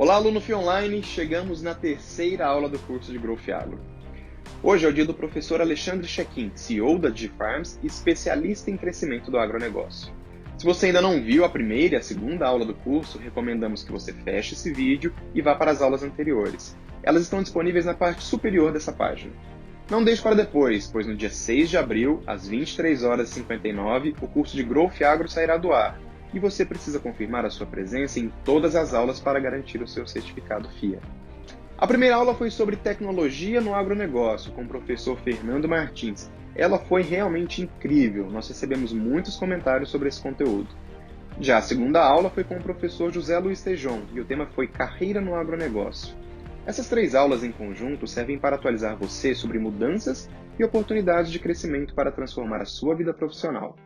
Olá, aluno FII Online! Chegamos na terceira aula do curso de Growth Agro. Hoje é o dia do professor Alexandre Chequim, CEO da DigiFarms e especialista em crescimento do agronegócio. Se você ainda não viu a primeira e a segunda aula do curso, recomendamos que você feche esse vídeo e vá para as aulas anteriores. Elas estão disponíveis na parte superior dessa página. Não deixe para depois, pois no dia 6 de abril, às 23h59, o curso de Growth Agro sairá do ar. E você precisa confirmar a sua presença em todas as aulas para garantir o seu certificado FIA. A primeira aula foi sobre tecnologia no agronegócio, com o professor Fernando Martins. Ela foi realmente incrível, nós recebemos muitos comentários sobre esse conteúdo. Já a segunda aula foi com o professor José Luiz Tejon, e o tema foi Carreira no Agronegócio. Essas três aulas em conjunto servem para atualizar você sobre mudanças e oportunidades de crescimento para transformar a sua vida profissional.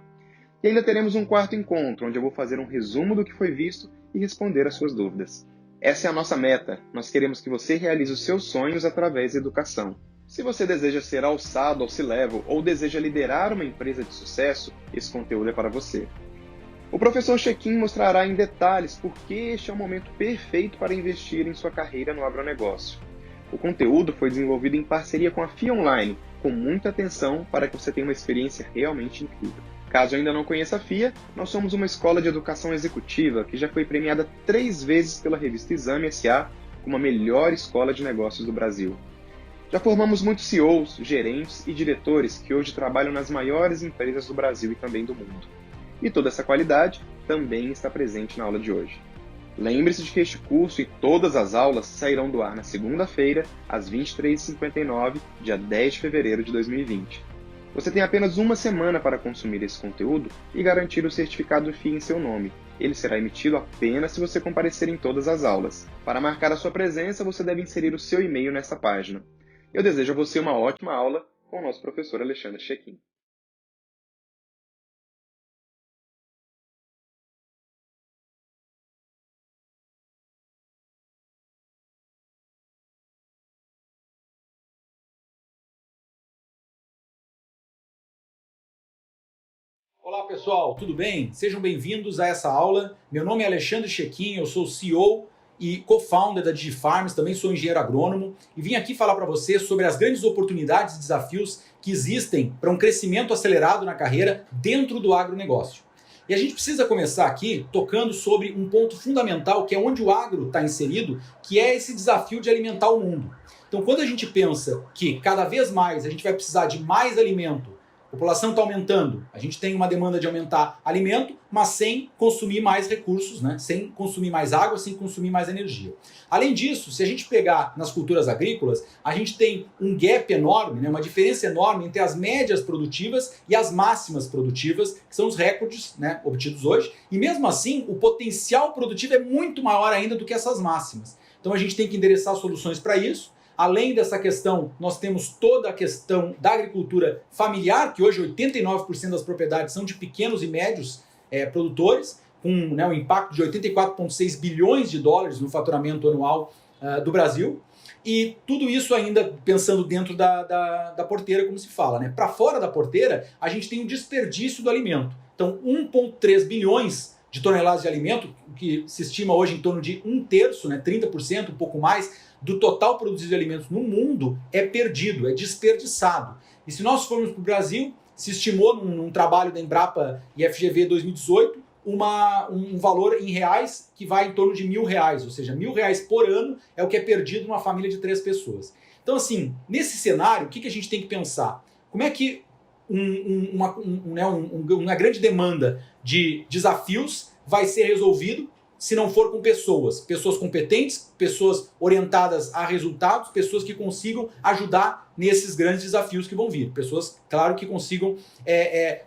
E ainda teremos um quarto encontro, onde eu vou fazer um resumo do que foi visto e responder às suas dúvidas. Essa é a nossa meta. Nós queremos que você realize os seus sonhos através da educação. Se você deseja ser alçado ao C-Level ou deseja liderar uma empresa de sucesso, esse conteúdo é para você. O professor Chequim mostrará em detalhes por que este é o momento perfeito para investir em sua carreira no agronegócio. O conteúdo foi desenvolvido em parceria com a FII Online, com muita atenção para que você tenha uma experiência realmente incrível. Caso ainda não conheça a FIA, nós somos uma escola de educação executiva que já foi premiada 3 vezes pela revista Exame S.A. como a melhor escola de negócios do Brasil. Já formamos muitos CEOs, gerentes e diretores que hoje trabalham nas maiores empresas do Brasil e também do mundo. E toda essa qualidade também está presente na aula de hoje. Lembre-se de que este curso e todas as aulas sairão do ar na segunda-feira, às 23h59, dia 10 de fevereiro de 2020. Você tem apenas uma semana para consumir esse conteúdo e garantir o certificado FII em seu nome. Ele será emitido apenas se você comparecer em todas as aulas. Para marcar a sua presença, você deve inserir o seu e-mail nessa página. Eu desejo a você uma ótima aula com o nosso professor Alexandre Chequim. Olá pessoal, tudo bem? Sejam bem-vindos a essa aula. Meu nome é Alexandre Chequim, eu sou CEO e co-founder da DigiFarms, também sou engenheiro agrônomo e vim aqui falar para você sobre as grandes oportunidades e desafios que existem para um crescimento acelerado na carreira dentro do agronegócio. E a gente precisa começar aqui tocando sobre um ponto fundamental que é onde o agro está inserido, que é esse desafio de alimentar o mundo. Então quando a gente pensa que cada vez mais a gente vai precisar de mais alimento, a população está aumentando, a gente tem uma demanda de aumentar alimento, mas sem consumir mais recursos, né? Sem consumir mais água, sem consumir mais energia. Além disso, se a gente pegar nas culturas agrícolas, a gente tem um gap enorme, né? Uma diferença enorme entre as médias produtivas e as máximas produtivas, que são os recordes, né, obtidos hoje, e mesmo assim o potencial produtivo é muito maior ainda do que essas máximas. Então a gente tem que endereçar soluções para isso. Além dessa questão, nós temos toda a questão da agricultura familiar, que hoje 89% das propriedades são de pequenos e médios produtores, com um impacto de 84,6 bilhões de dólares no faturamento anual do Brasil. E tudo isso ainda pensando dentro da porteira, como se fala, né? Para fora da porteira, a gente tem o desperdício do alimento. Então, 1,3 bilhões de toneladas de alimento, que se estima hoje em torno de 1/3, né, 30%, um pouco mais, do total produzido de alimentos no mundo é perdido, é desperdiçado. E se nós formos para o Brasil, se estimou num trabalho da Embrapa e FGV 2018, um valor em reais que vai em torno de R$1.000, ou seja, R$1.000 por ano é o que é perdido numa família de 3 pessoas. Então assim, nesse cenário, o que a gente tem que pensar? Como é que uma grande demanda de desafios vai ser resolvido se não for com pessoas competentes, pessoas orientadas a resultados, pessoas que consigam ajudar nesses grandes desafios que vão vir. Pessoas, claro, que consigam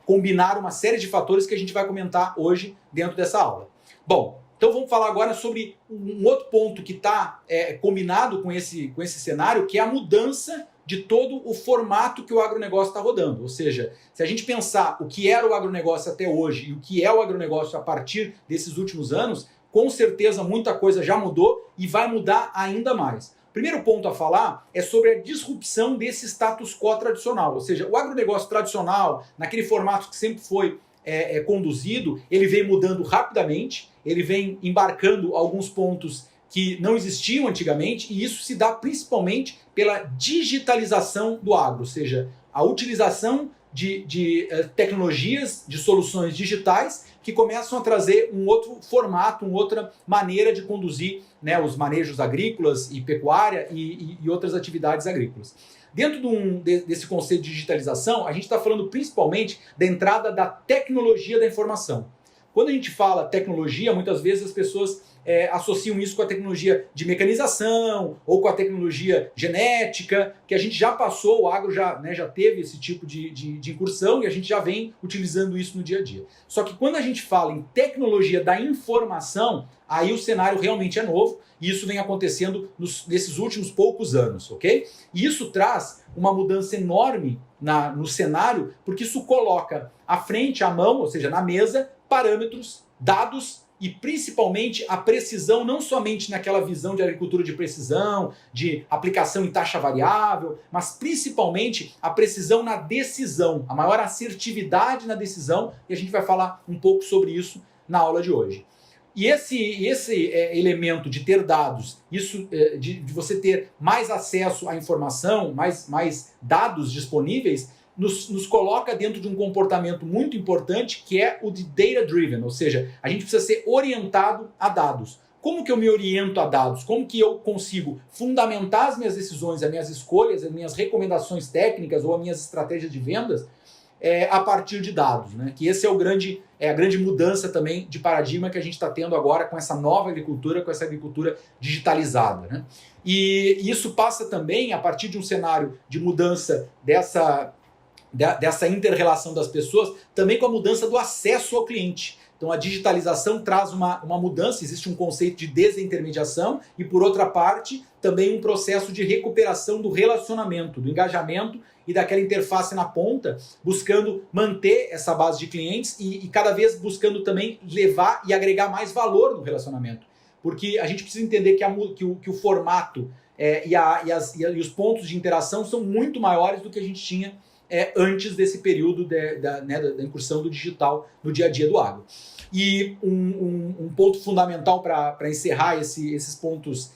combinar uma série de fatores que a gente vai comentar hoje dentro dessa aula. Bom, então vamos falar agora sobre um outro ponto que está combinado com esse cenário, que é a mudança de todo o formato que o agronegócio está rodando. Ou seja, se a gente pensar o que era o agronegócio até hoje e o que é o agronegócio a partir desses últimos anos, com certeza muita coisa já mudou e vai mudar ainda mais. O primeiro ponto a falar é sobre a disrupção desse status quo tradicional. Ou seja, o agronegócio tradicional, naquele formato que sempre foi conduzido, ele vem mudando rapidamente, ele vem embarcando alguns pontos que não existiam antigamente, e isso se dá principalmente pela digitalização do agro, ou seja, a utilização de tecnologias, de soluções digitais que começam a trazer um outro formato, uma outra maneira de conduzir, né, os manejos agrícolas e pecuária e outras atividades agrícolas. Dentro desse conceito de digitalização, a gente está falando principalmente da entrada da tecnologia da informação. Quando a gente fala tecnologia, muitas vezes as pessoas associam isso com a tecnologia de mecanização ou com a tecnologia genética, que a gente já passou, o agro já teve esse tipo de incursão e a gente já vem utilizando isso no dia a dia. Só que quando a gente fala em tecnologia da informação, aí o cenário realmente é novo e isso vem acontecendo nesses últimos poucos anos, ok? E isso traz uma mudança enorme no cenário, porque isso coloca à frente, à mão, ou seja, na mesa, parâmetros, dados e principalmente a precisão, não somente naquela visão de agricultura de precisão, de aplicação em taxa variável, mas principalmente a precisão na decisão, a maior assertividade na decisão, e a gente vai falar um pouco sobre isso na aula de hoje. E esse elemento de ter dados, de você ter mais acesso à informação, mais dados disponíveis, nos coloca dentro de um comportamento muito importante que é o de data-driven, ou seja, a gente precisa ser orientado a dados. Como que eu me oriento a dados? Como que eu consigo fundamentar as minhas decisões, as minhas escolhas, as minhas recomendações técnicas ou as minhas estratégias de vendas a partir de dados, né? Que esse é a grande mudança também de paradigma que a gente está tendo agora com essa nova agricultura, com essa agricultura digitalizada, né? E isso passa também a partir de um cenário de mudança dessa inter-relação das pessoas, também com a mudança do acesso ao cliente. Então a digitalização traz uma mudança, existe um conceito de desintermediação e, por outra parte, também um processo de recuperação do relacionamento, do engajamento e daquela interface na ponta, buscando manter essa base de clientes e cada vez buscando também levar e agregar mais valor no relacionamento. Porque a gente precisa entender que o formato e os pontos de interação são muito maiores do que a gente tinha antes desse período da incursão do digital no dia a dia do agro. E um ponto fundamental para encerrar esses pontos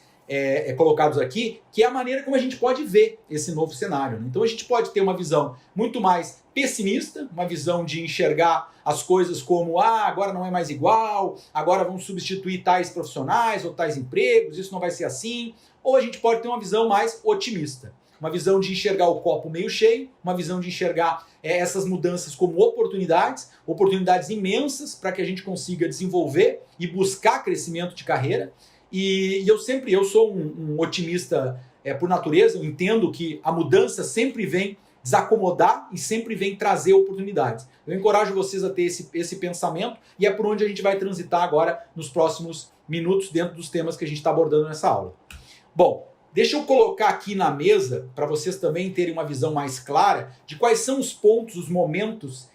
colocados aqui, que é a maneira como a gente pode ver esse novo cenário, né? Então a gente pode ter uma visão muito mais pessimista, uma visão de enxergar as coisas como agora não é mais igual, agora vamos substituir tais profissionais ou tais empregos, isso não vai ser assim, ou a gente pode ter uma visão mais otimista. Uma visão de enxergar o copo meio cheio, uma visão de enxergar essas mudanças como oportunidades imensas para que a gente consiga desenvolver e buscar crescimento de carreira. E eu sou um otimista por natureza, eu entendo que a mudança sempre vem desacomodar e sempre vem trazer oportunidades. Eu encorajo vocês a ter esse pensamento e é por onde a gente vai transitar agora nos próximos minutos dentro dos temas que a gente está abordando nessa aula. Bom, deixa eu colocar aqui na mesa, para vocês também terem uma visão mais clara de quais são os pontos, os momentos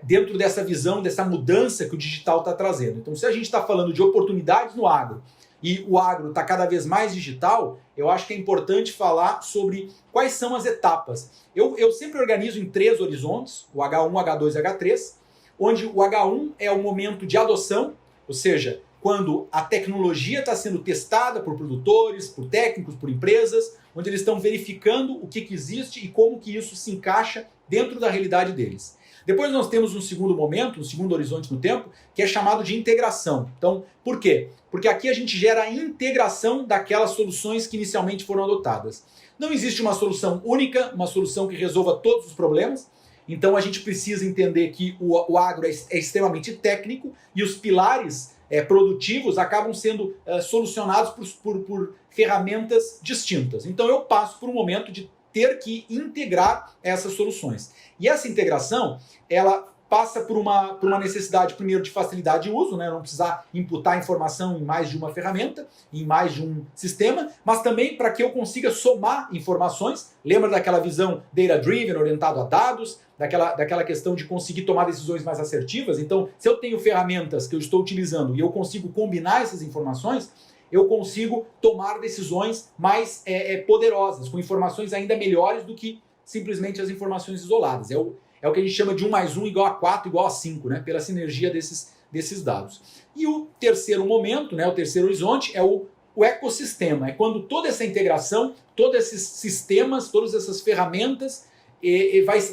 dentro dessa visão, dessa mudança que o digital está trazendo. Então, se a gente está falando de oportunidades no agro e o agro está cada vez mais digital, eu acho que é importante falar sobre quais são as etapas. Eu sempre organizo em 3 horizontes, o H1, H2 e H3, onde o H1 é o momento de adoção, ou seja, quando a tecnologia está sendo testada por produtores, por técnicos, por empresas, onde eles estão verificando o que existe e como que isso se encaixa dentro da realidade deles. Depois nós temos um segundo momento, um segundo horizonte no tempo, que é chamado de integração. Então, por quê? Porque aqui a gente gera a integração daquelas soluções que inicialmente foram adotadas. Não existe uma solução única, uma solução que resolva todos os problemas. Então a gente precisa entender que o agro é extremamente técnico e os pilares produtivos acabam sendo solucionados por ferramentas distintas. Então eu passo por um momento de ter que integrar essas soluções. E essa integração, ela passa por uma necessidade, primeiro, de facilidade de uso, né? Não precisar imputar informação em mais de uma ferramenta, em mais de um sistema, mas também para que eu consiga somar informações. Lembra daquela visão data-driven, orientado a dados, daquela questão de conseguir tomar decisões mais assertivas? Então, se eu tenho ferramentas que eu estou utilizando e eu consigo combinar essas informações, eu consigo tomar decisões mais poderosas, com informações ainda melhores do que simplesmente as informações isoladas. É o que a gente chama de 1 mais 1 igual a 4 igual a 5, né? Pela sinergia desses dados. E o terceiro momento, né, o terceiro horizonte, é o o ecossistema. É quando toda essa integração, todos esses sistemas, todas essas ferramentas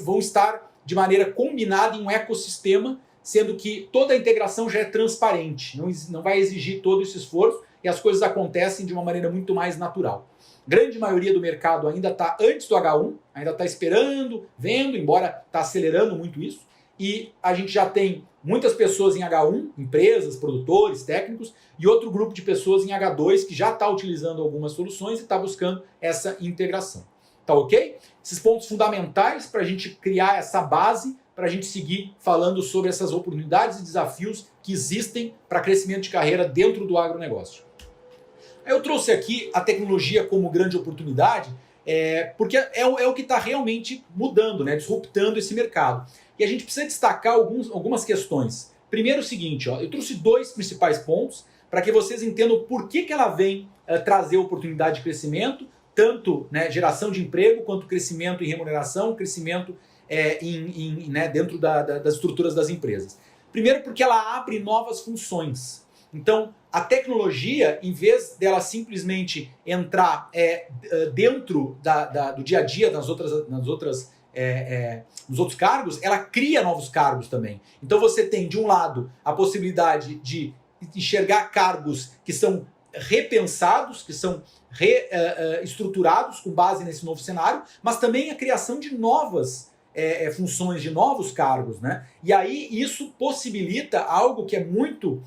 vão estar de maneira combinada em um ecossistema, sendo que toda a integração já é transparente, não vai exigir todo esse esforço e as coisas acontecem de uma maneira muito mais natural. Grande maioria do mercado ainda está antes do H1, ainda está esperando, vendo, embora está acelerando muito isso, e a gente já tem muitas pessoas em H1, empresas, produtores, técnicos, e outro grupo de pessoas em H2 que já está utilizando algumas soluções e está buscando essa integração. Tá ok? Esses pontos fundamentais para a gente criar essa base, para a gente seguir falando sobre essas oportunidades e desafios que existem para crescimento de carreira dentro do agronegócio. Eu trouxe aqui a tecnologia como grande oportunidade, porque é o que está realmente mudando, né, disruptando esse mercado. E a gente precisa destacar algumas questões. Primeiro o seguinte, eu trouxe 2 principais pontos para que vocês entendam por que ela vem trazer oportunidade de crescimento, tanto, né, geração de emprego, quanto crescimento em remuneração, crescimento dentro das estruturas das empresas. Primeiro porque ela abre novas funções. Então, a tecnologia, em vez dela simplesmente entrar dentro do dia a dia nos outros cargos, ela cria novos cargos também. Então você tem, de um lado, a possibilidade de enxergar cargos que são repensados, que são reestruturados com base nesse novo cenário, mas também a criação de novas funções, de novos cargos, né? E aí isso possibilita algo que é muito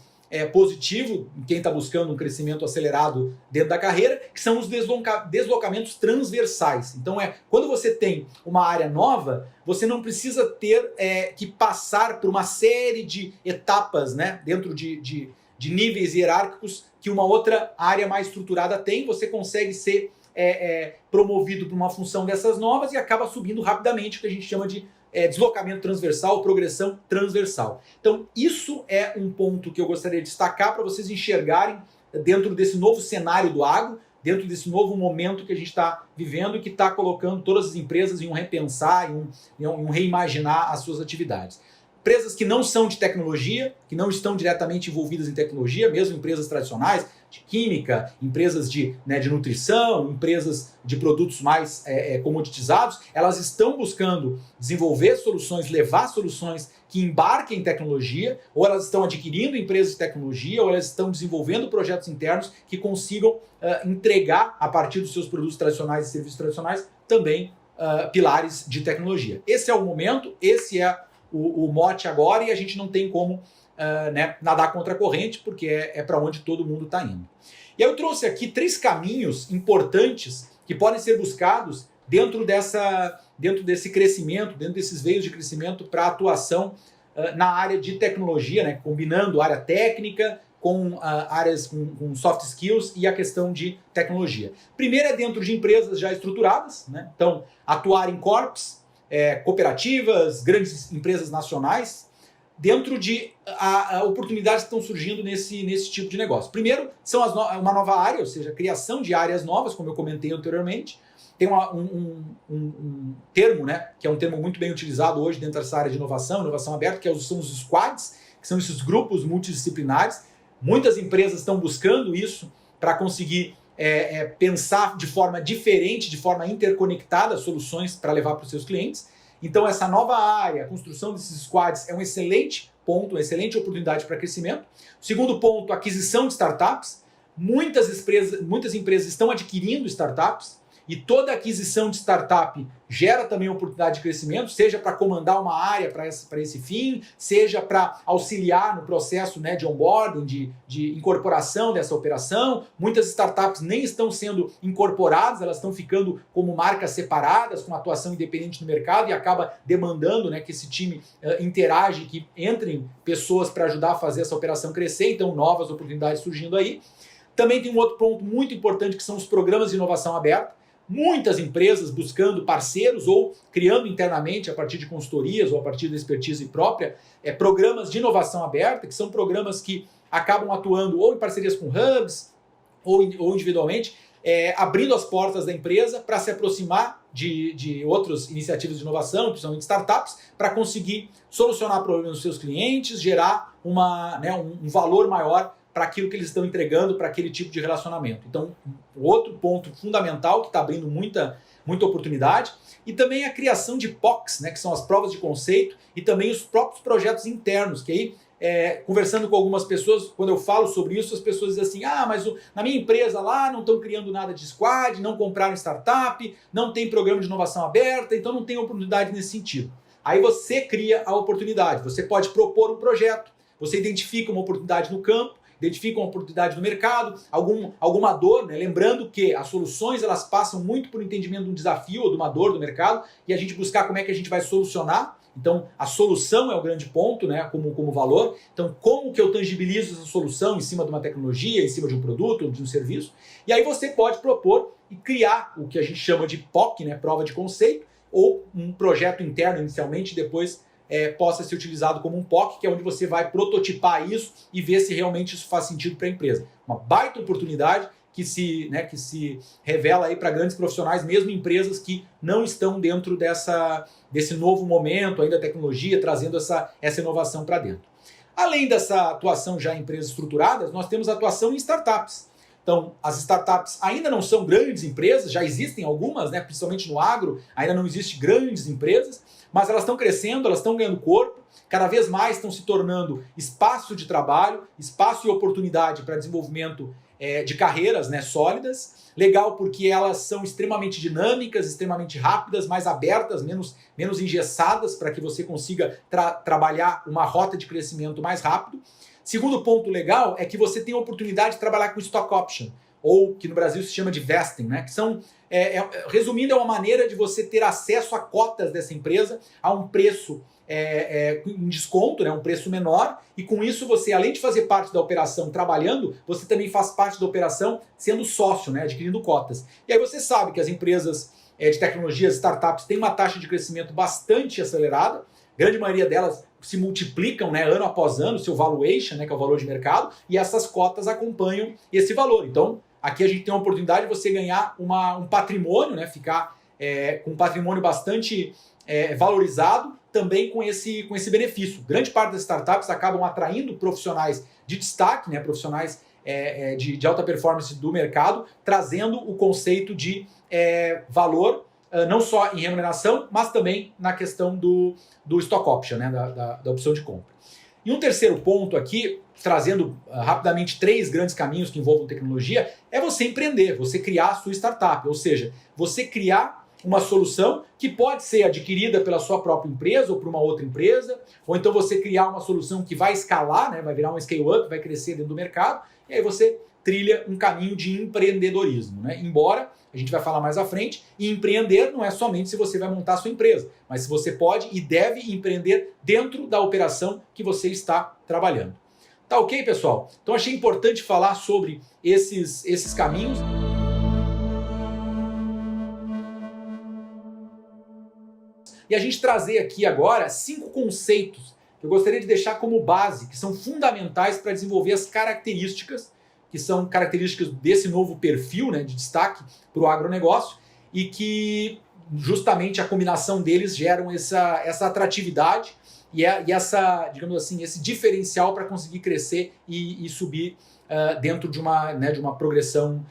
positivo em quem está buscando um crescimento acelerado dentro da carreira, que são os deslocamentos transversais. Então quando você tem uma área nova, você não precisa ter que passar por uma série de etapas, né, dentro de níveis hierárquicos que uma outra área mais estruturada tem. Você consegue ser promovido para uma função dessas novas e acaba subindo rapidamente, o que a gente chama de deslocamento transversal, progressão transversal. Então, isso é um ponto que eu gostaria de destacar para vocês enxergarem dentro desse novo cenário do agro, dentro desse novo momento que a gente está vivendo e que está colocando todas as empresas em um repensar, em um reimaginar as suas atividades. Empresas que não são de tecnologia, que não estão diretamente envolvidas em tecnologia, mesmo empresas tradicionais, de química, empresas de nutrição, empresas de produtos mais comoditizados, elas estão buscando desenvolver soluções, levar soluções que embarquem em tecnologia, ou elas estão adquirindo empresas de tecnologia, ou elas estão desenvolvendo projetos internos que consigam entregar, a partir dos seus produtos tradicionais e serviços tradicionais, também pilares de tecnologia. Esse é o momento, esse é o mote agora, e a gente não tem como nadar contra a corrente, porque é para onde todo mundo está indo. E eu trouxe aqui 3 caminhos importantes que podem ser buscados dentro desse crescimento, dentro desses veios de crescimento para atuação na área de tecnologia, né, combinando área técnica com áreas com soft skills e a questão de tecnologia. Primeiro é dentro de empresas já estruturadas, né? Então atuar em corps, cooperativas, grandes empresas nacionais, dentro de oportunidades que estão surgindo nesse tipo de negócio. Primeiro, são uma nova área, ou seja, a criação de áreas novas, como eu comentei anteriormente. Tem um termo, né, que é um termo muito bem utilizado hoje dentro dessa área de inovação aberta, são os squads, que são esses grupos multidisciplinares. Muitas empresas estão buscando isso para conseguir pensar de forma diferente, de forma interconectada, soluções para levar para os seus clientes. Então essa nova área, a construção desses squads é um excelente ponto, uma excelente oportunidade para crescimento. Segundo ponto, aquisição de startups. Muitas empresas estão adquirindo startups, e toda aquisição de startup gera também oportunidade de crescimento, seja para comandar uma área para esse fim, seja para auxiliar no processo, né, de onboarding, de incorporação dessa operação. Muitas startups nem estão sendo incorporadas, elas estão ficando como marcas separadas, com atuação independente no mercado, e acaba demandando, né, que esse time interage, que entrem pessoas para ajudar a fazer essa operação crescer. Então novas oportunidades surgindo aí. Também tem um outro ponto muito importante, que são os programas de inovação aberta. Muitas empresas buscando parceiros ou criando internamente, a partir de consultorias ou a partir da expertise própria, programas de inovação aberta, que são programas que acabam atuando ou em parcerias com hubs ou individualmente, abrindo as portas da empresa para se aproximar de outras iniciativas de inovação, principalmente startups, para conseguir solucionar problemas dos seus clientes, gerar um valor maior para aquilo que eles estão entregando, para aquele tipo de relacionamento. Então, outro ponto fundamental que está abrindo muita oportunidade, e também a criação de POCs, né, que são as provas de conceito, e também os próprios projetos internos, que aí, conversando com algumas pessoas, quando eu falo sobre isso, as pessoas dizem assim, mas na minha empresa lá não estão criando nada de squad, não compraram startup, não tem programa de inovação aberta, então não tem oportunidade nesse sentido. Aí você cria a oportunidade, você pode propor um projeto, você identifica uma oportunidade no campo, identifica uma oportunidade no mercado, alguma dor, né? Lembrando que as soluções elas passam muito por entendimento de um desafio ou de uma dor do mercado e a gente buscar como é que a gente vai solucionar. Então, a solução é o grande ponto, né, como valor. Então, como que eu tangibilizo essa solução em cima de uma tecnologia, em cima de um produto ou de um serviço? E aí você pode propor e criar o que a gente chama de POC, né, prova de conceito, ou um projeto interno inicialmente, depois possa ser utilizado como um POC, que é onde você vai prototipar isso e ver se realmente isso faz sentido para a empresa. Uma baita oportunidade que se revela aí para grandes profissionais, mesmo empresas que não estão dentro desse novo momento, ainda da tecnologia, trazendo essa inovação para dentro. Além dessa atuação já em empresas estruturadas, nós temos a atuação em startups. Então, as startups ainda não são grandes empresas, já existem algumas, né, principalmente no agro, ainda não existem grandes empresas, mas elas estão crescendo, elas estão ganhando corpo, cada vez mais estão se tornando espaço de trabalho, espaço e oportunidade para desenvolvimento de carreiras, né, sólidas. Legal porque elas são extremamente dinâmicas, extremamente rápidas, mais abertas, menos engessadas, para que você consiga trabalhar uma rota de crescimento mais rápido. Segundo ponto legal é que você tem a oportunidade de trabalhar com stock option, ou que no Brasil se chama de vesting, né? Que são, resumindo, é uma maneira de você ter acesso a cotas dessa empresa a um preço em desconto, né? Um preço menor, e com isso você, além de fazer parte da operação trabalhando, você também faz parte da operação sendo sócio, né? Adquirindo cotas. E aí você sabe que as empresas de tecnologias, startups, têm uma taxa de crescimento bastante acelerada, a grande maioria delas se multiplicam, né, ano após ano, seu valuation, né, que é o valor de mercado, e essas cotas acompanham esse valor. Então, aqui a gente tem uma oportunidade de você ganhar um patrimônio, né, ficar com um patrimônio bastante valorizado, também com esse benefício. Grande parte das startups acabam atraindo profissionais de destaque, né, profissionais de alta performance do mercado, trazendo o conceito de valor, não só em remuneração, mas também na questão do stock option, né, da opção de compra. E um terceiro ponto aqui, trazendo rapidamente 3 grandes caminhos que envolvam tecnologia, é você empreender, você criar a sua startup, ou seja, você criar uma solução que pode ser adquirida pela sua própria empresa ou por uma outra empresa, ou então você criar uma solução que vai escalar, né, vai virar um scale-up, vai crescer dentro do mercado, e aí você trilha um caminho de empreendedorismo, né? Embora, a gente vai falar mais à frente, e empreender não é somente se você vai montar a sua empresa, mas se você pode e deve empreender dentro da operação que você está trabalhando. Tá ok, pessoal? Então achei importante falar sobre esses caminhos. E a gente trazer aqui agora 5 conceitos que eu gostaria de deixar como base, que são fundamentais para desenvolver as características, que são características desse novo perfil, né, de destaque para o agronegócio, e que justamente a combinação deles geram essa atratividade e essa, digamos assim, esse diferencial para conseguir crescer e subir dentro de uma progressão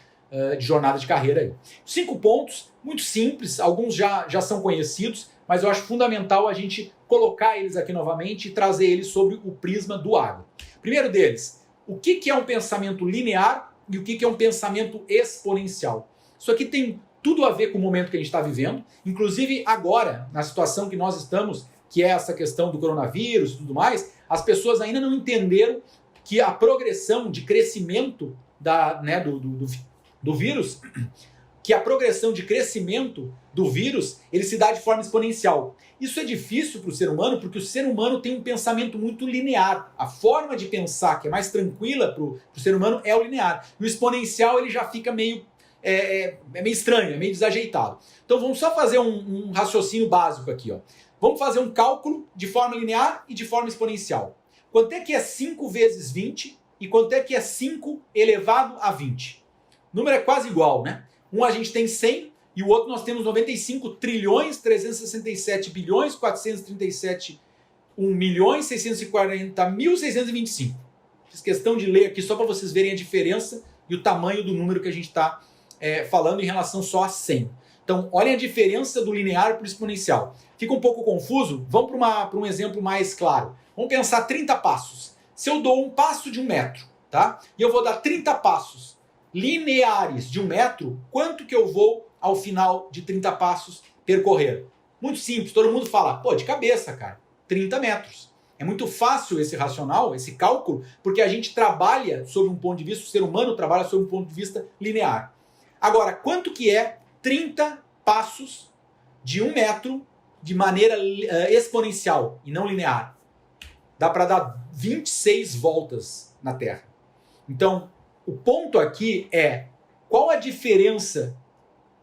de jornada de carreira aí. 5 pontos, muito simples, alguns já são conhecidos, mas eu acho fundamental a gente colocar eles aqui novamente e trazer eles sobre o prisma do agro. Primeiro deles, o que é um pensamento linear e o que é um pensamento exponencial? Isso aqui tem tudo a ver com o momento que a gente está vivendo, inclusive agora, na situação que nós estamos, que é essa questão do coronavírus e tudo mais, as pessoas ainda não entenderam que a progressão de crescimento do vírus, que a progressão de crescimento do vírus, ele se dá de forma exponencial. Isso é difícil para o ser humano, porque o ser humano tem um pensamento muito linear. A forma de pensar que é mais tranquila para o ser humano é o linear. E o exponencial ele já fica meio estranho, é meio desajeitado. Então vamos só fazer um raciocínio básico aqui. Ó. Vamos fazer um cálculo de forma linear e de forma exponencial. Quanto é que é 5 vezes 20 e quanto é que é 5 elevado a 20? O número é quase igual, né? Um a gente tem 100 e o outro nós temos 95 trilhões, 367 bilhões, 437 1.640.625. Fiz questão de ler aqui só para vocês verem a diferença e o tamanho do número que a gente está falando em relação só a 100. Então, olhem a diferença do linear para o exponencial. Fica um pouco confuso? Vamos para um exemplo mais claro. Vamos pensar 30 passos. Se eu dou um passo de 1 metro, tá? E eu vou dar 30 passos lineares de 1 metro, quanto que eu vou, ao final de 30 passos, percorrer? Muito simples, todo mundo fala, pô, de cabeça, cara, 30 metros. É muito fácil esse racional, esse cálculo, porque a gente trabalha sob um ponto de vista, o ser humano trabalha sob um ponto de vista linear. Agora, quanto que é 30 passos de 1 metro de maneira exponencial e não linear? Dá para dar 26 voltas na Terra. Então, o ponto aqui é qual a diferença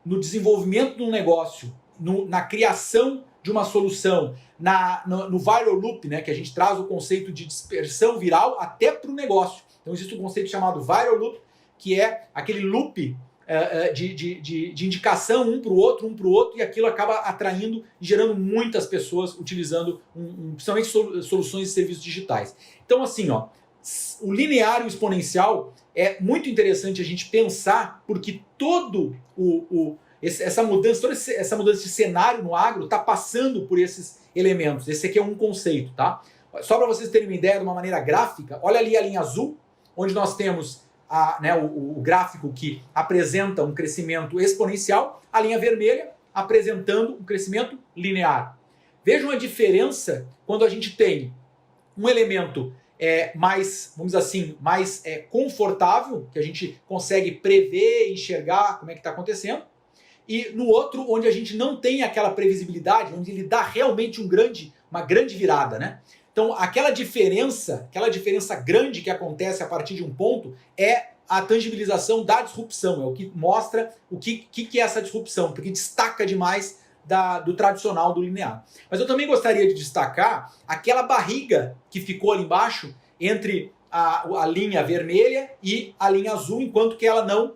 no desenvolvimento de um negócio, na criação de uma solução, no viral loop, né, que a gente traz o conceito de dispersão viral até para o negócio. Então existe um conceito chamado viral loop, que é aquele loop de indicação um para o outro, e aquilo acaba atraindo e gerando muitas pessoas utilizando principalmente soluções e serviços digitais. Então assim, ó, o linear e o exponencial é muito interessante a gente pensar, porque essa mudança de cenário no agro está passando por esses elementos. Esse aqui é um conceito, tá? Só para vocês terem uma ideia de uma maneira gráfica, olha ali a linha azul, onde nós temos o gráfico que apresenta um crescimento exponencial, a linha vermelha apresentando um crescimento linear. Vejam a diferença quando a gente tem um elemento mais, vamos dizer assim, mais confortável, que a gente consegue prever, enxergar como é que está acontecendo, e no outro, onde a gente não tem aquela previsibilidade, onde ele dá realmente uma grande virada, né? Então, aquela diferença grande que acontece a partir de um ponto é a tangibilização da disrupção, é o que mostra o que é essa disrupção, porque destaca demais do tradicional, do linear. Mas eu também gostaria de destacar aquela barriga que ficou ali embaixo entre a linha vermelha e a linha azul, enquanto que ela não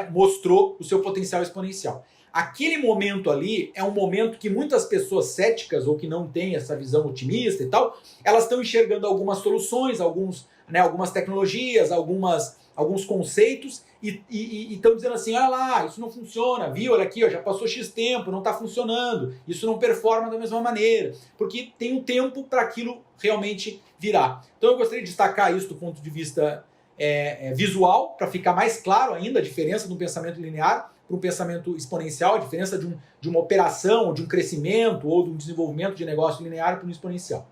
mostrou o seu potencial exponencial. Aquele momento ali é um momento que muitas pessoas céticas ou que não têm essa visão otimista e tal, elas estão enxergando algumas soluções, algumas tecnologias, alguns conceitos e estão dizendo assim, olha lá, isso não funciona, viu? Olha aqui, ó, já passou X tempo, não está funcionando, isso não performa da mesma maneira, porque tem um tempo para aquilo realmente virar. Então eu gostaria de destacar isso do ponto de vista visual, para ficar mais claro ainda a diferença de um pensamento linear para um pensamento exponencial, a diferença de uma operação, de um crescimento ou de um desenvolvimento de negócio linear para um exponencial.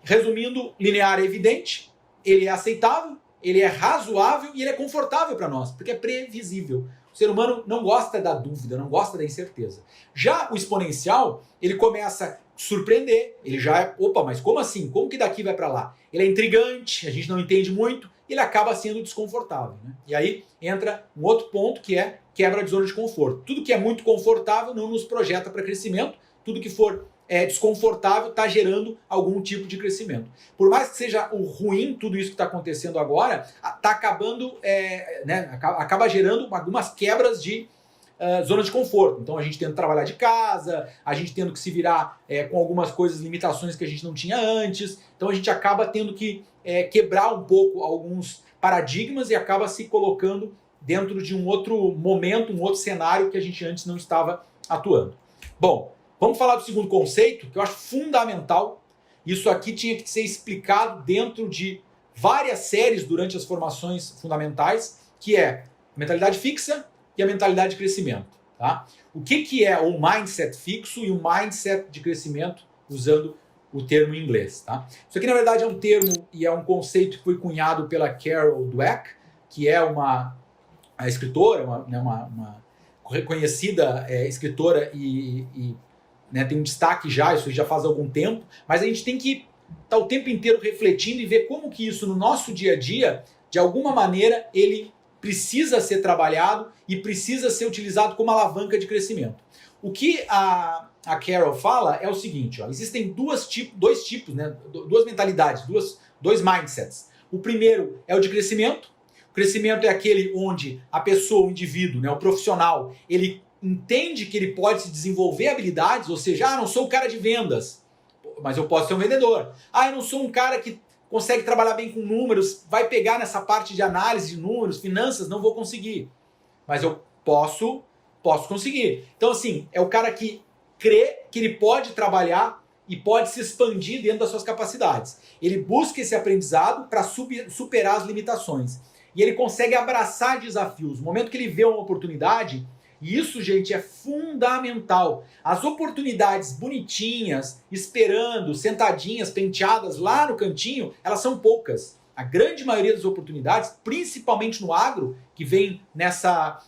Resumindo, linear é evidente, ele é aceitável, ele é razoável e ele é confortável para nós, porque é previsível. O ser humano não gosta da dúvida, não gosta da incerteza. Já o exponencial, ele começa a surpreender, ele já é, opa, mas como assim? Como que daqui vai para lá? Ele é intrigante, a gente não entende muito, e ele acaba sendo desconfortável, né? E aí entra um outro ponto que é quebra de zona de conforto. Tudo que é muito confortável não nos projeta para crescimento, tudo que for desconfortável está gerando algum tipo de crescimento. Por mais que seja o ruim tudo isso que está acontecendo agora, está acabando, acaba gerando algumas quebras de zona de conforto. Então a gente tendo que trabalhar de casa, a gente tendo que se virar com algumas coisas, limitações que a gente não tinha antes. Então a gente acaba tendo que quebrar um pouco alguns paradigmas e acaba se colocando dentro de um outro momento, um outro cenário que a gente antes não estava atuando. Bom, vamos falar do segundo conceito, que eu acho fundamental. Isso aqui tinha que ser explicado dentro de várias séries durante as formações fundamentais, que é a mentalidade fixa e a mentalidade de crescimento. Tá? O que é o mindset fixo e o mindset de crescimento, usando o termo em inglês. Tá? Isso aqui, na verdade, é um termo e é um conceito que foi cunhado pela Carol Dweck, que é uma escritora, uma reconhecida escritora e tem um destaque já, isso já faz algum tempo, mas a gente tem que estar o tempo inteiro refletindo e ver como que isso no nosso dia a dia, de alguma maneira, ele precisa ser trabalhado e precisa ser utilizado como alavanca de crescimento. O que a Carol fala é o seguinte, ó, existem dois tipos, duas mentalidades, dois mindsets. O primeiro é o de crescimento. O crescimento é aquele onde a pessoa, o indivíduo, o profissional, ele entende que ele pode se desenvolver habilidades, ou seja, não sou o cara de vendas, mas eu posso ser um vendedor. Eu não sou um cara que consegue trabalhar bem com números, vai pegar nessa parte de análise de números, finanças, não vou conseguir. Mas eu posso conseguir. Então, assim, é o cara que crê que ele pode trabalhar e pode se expandir dentro das suas capacidades. Ele busca esse aprendizado para superar as limitações. E ele consegue abraçar desafios. No momento que ele vê uma oportunidade, e isso, gente, é fundamental. As oportunidades bonitinhas, esperando, sentadinhas, penteadas lá no cantinho, elas são poucas. A grande maioria das oportunidades, principalmente no agro, que vem nessa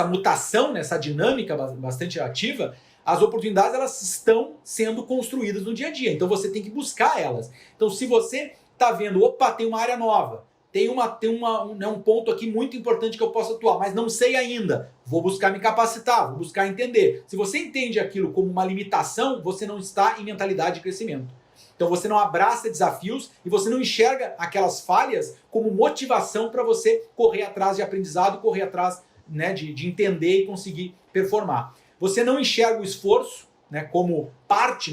mutação, nessa dinâmica bastante ativa, as oportunidades elas estão sendo construídas no dia a dia. Então você tem que buscar elas. Então se você está vendo, opa, tem uma área nova, tem um ponto aqui muito importante que eu posso atuar, mas não sei ainda, vou buscar me capacitar, vou buscar entender. Se você entende aquilo como uma limitação, você não está em mentalidade de crescimento. Então você não abraça desafios e você não enxerga aquelas falhas como motivação para você correr atrás de aprendizado, correr atrás, né, de entender e conseguir performar. Você não enxerga o esforço, né, como parte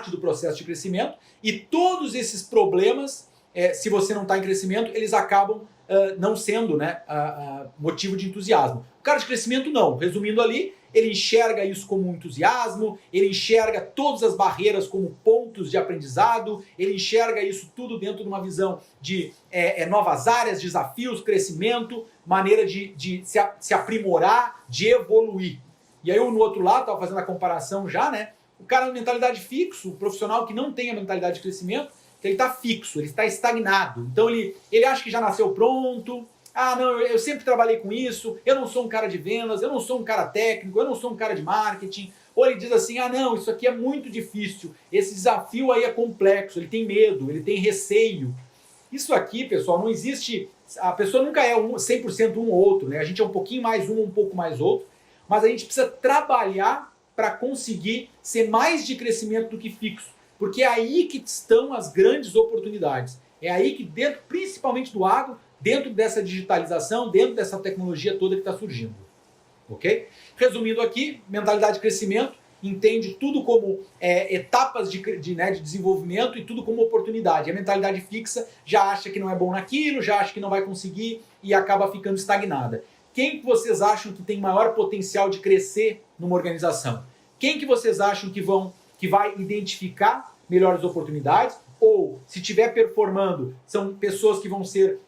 do processo de crescimento, e todos esses problemas, se você não está em crescimento, eles acabam não sendo, né, motivo de entusiasmo. O cara de crescimento não. Resumindo ali, ele enxerga isso como um entusiasmo, ele enxerga todas as barreiras como pontos de aprendizado, ele enxerga isso tudo dentro de uma visão de novas áreas, desafios, crescimento, maneira de se aprimorar, de evoluir. E aí eu no outro lado, estava fazendo a comparação já, né? O cara na mentalidade fixo, o profissional que não tem a mentalidade de crescimento, ele está fixo, ele está estagnado. Então ele acha que já nasceu pronto. Ah, não, eu sempre trabalhei com isso, eu não sou um cara de vendas, eu não sou um cara técnico, eu não sou um cara de marketing. Ou ele diz assim, ah não, isso aqui é muito difícil, esse desafio aí é complexo, ele tem medo, ele tem receio. Isso aqui, pessoal, não existe, a pessoa nunca é 100% um ou outro, né? A gente é um pouquinho mais um pouco mais outro, mas a gente precisa trabalhar para conseguir ser mais de crescimento do que fixo. Porque é aí que estão as grandes oportunidades. É aí que, dentro, principalmente do agro, dentro dessa digitalização, dentro dessa tecnologia toda que está surgindo. Ok? Resumindo aqui, mentalidade de crescimento, entende tudo como etapas de desenvolvimento e tudo como oportunidade. A mentalidade fixa já acha que não é bom naquilo, já acha que não vai conseguir e acaba ficando estagnada. Quem que vocês acham que tem maior potencial de crescer numa organização? Quem que vocês acham que vai identificar melhores oportunidades? Ou, se estiver performando, são pessoas que vão ser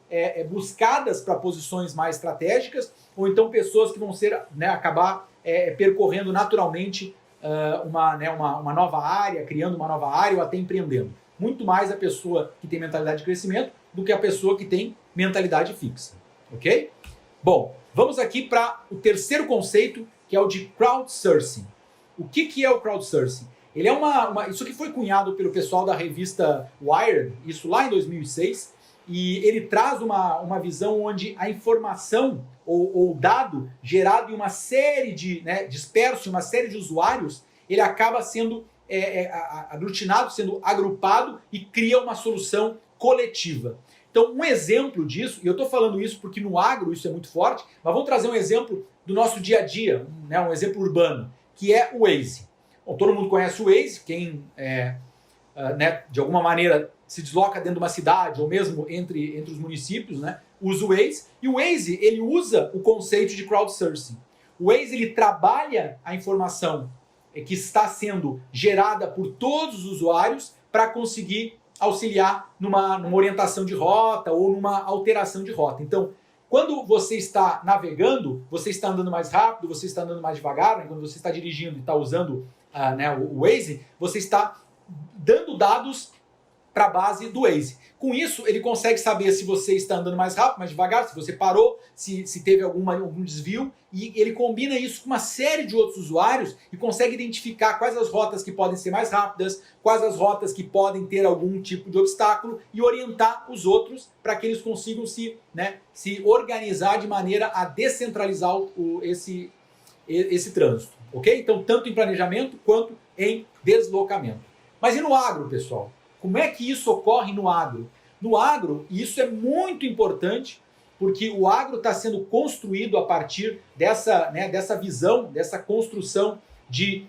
buscadas para posições mais estratégicas, ou então pessoas que vão ser, né, acabar percorrendo naturalmente uma nova área, criando uma nova área ou até empreendendo. Muito mais a pessoa que tem mentalidade de crescimento do que a pessoa que tem mentalidade fixa. Ok? Bom, vamos aqui para o terceiro conceito, que é o de crowdsourcing. O que é o crowdsourcing? Ele é isso aqui foi cunhado pelo pessoal da revista Wired, isso lá em 2006, e ele traz uma visão onde a informação ou dado gerado em uma série disperso em uma série de usuários, ele acaba sendo aglutinado, sendo agrupado e cria uma solução coletiva. Então, um exemplo disso, e eu estou falando isso porque no agro isso é muito forte, mas vamos trazer um exemplo do nosso dia a dia, um exemplo urbano, que é o Waze. Bom, todo mundo conhece o Waze, quem de alguma maneira se desloca dentro de uma cidade ou mesmo entre os municípios, né, usa o Waze. E o Waze ele usa o conceito de crowdsourcing. O Waze ele trabalha a informação que está sendo gerada por todos os usuários para conseguir auxiliar numa orientação de rota ou numa alteração de rota. Então, quando você está navegando, você está andando mais rápido, você está andando mais devagar, né? Quando você está dirigindo e está usando o Waze, você está dando dados para a base do Waze. Com isso, ele consegue saber se você está andando mais rápido, mais devagar, se você parou, se teve algum desvio, e ele combina isso com uma série de outros usuários e consegue identificar quais as rotas que podem ser mais rápidas, quais as rotas que podem ter algum tipo de obstáculo e orientar os outros para que eles consigam se organizar de maneira a descentralizar esse trânsito. Ok? Então, tanto em planejamento quanto em deslocamento. Mas e no agro, pessoal? Como é que isso ocorre no agro? No agro, isso é muito importante, porque o agro está sendo construído a partir dessa visão, dessa construção de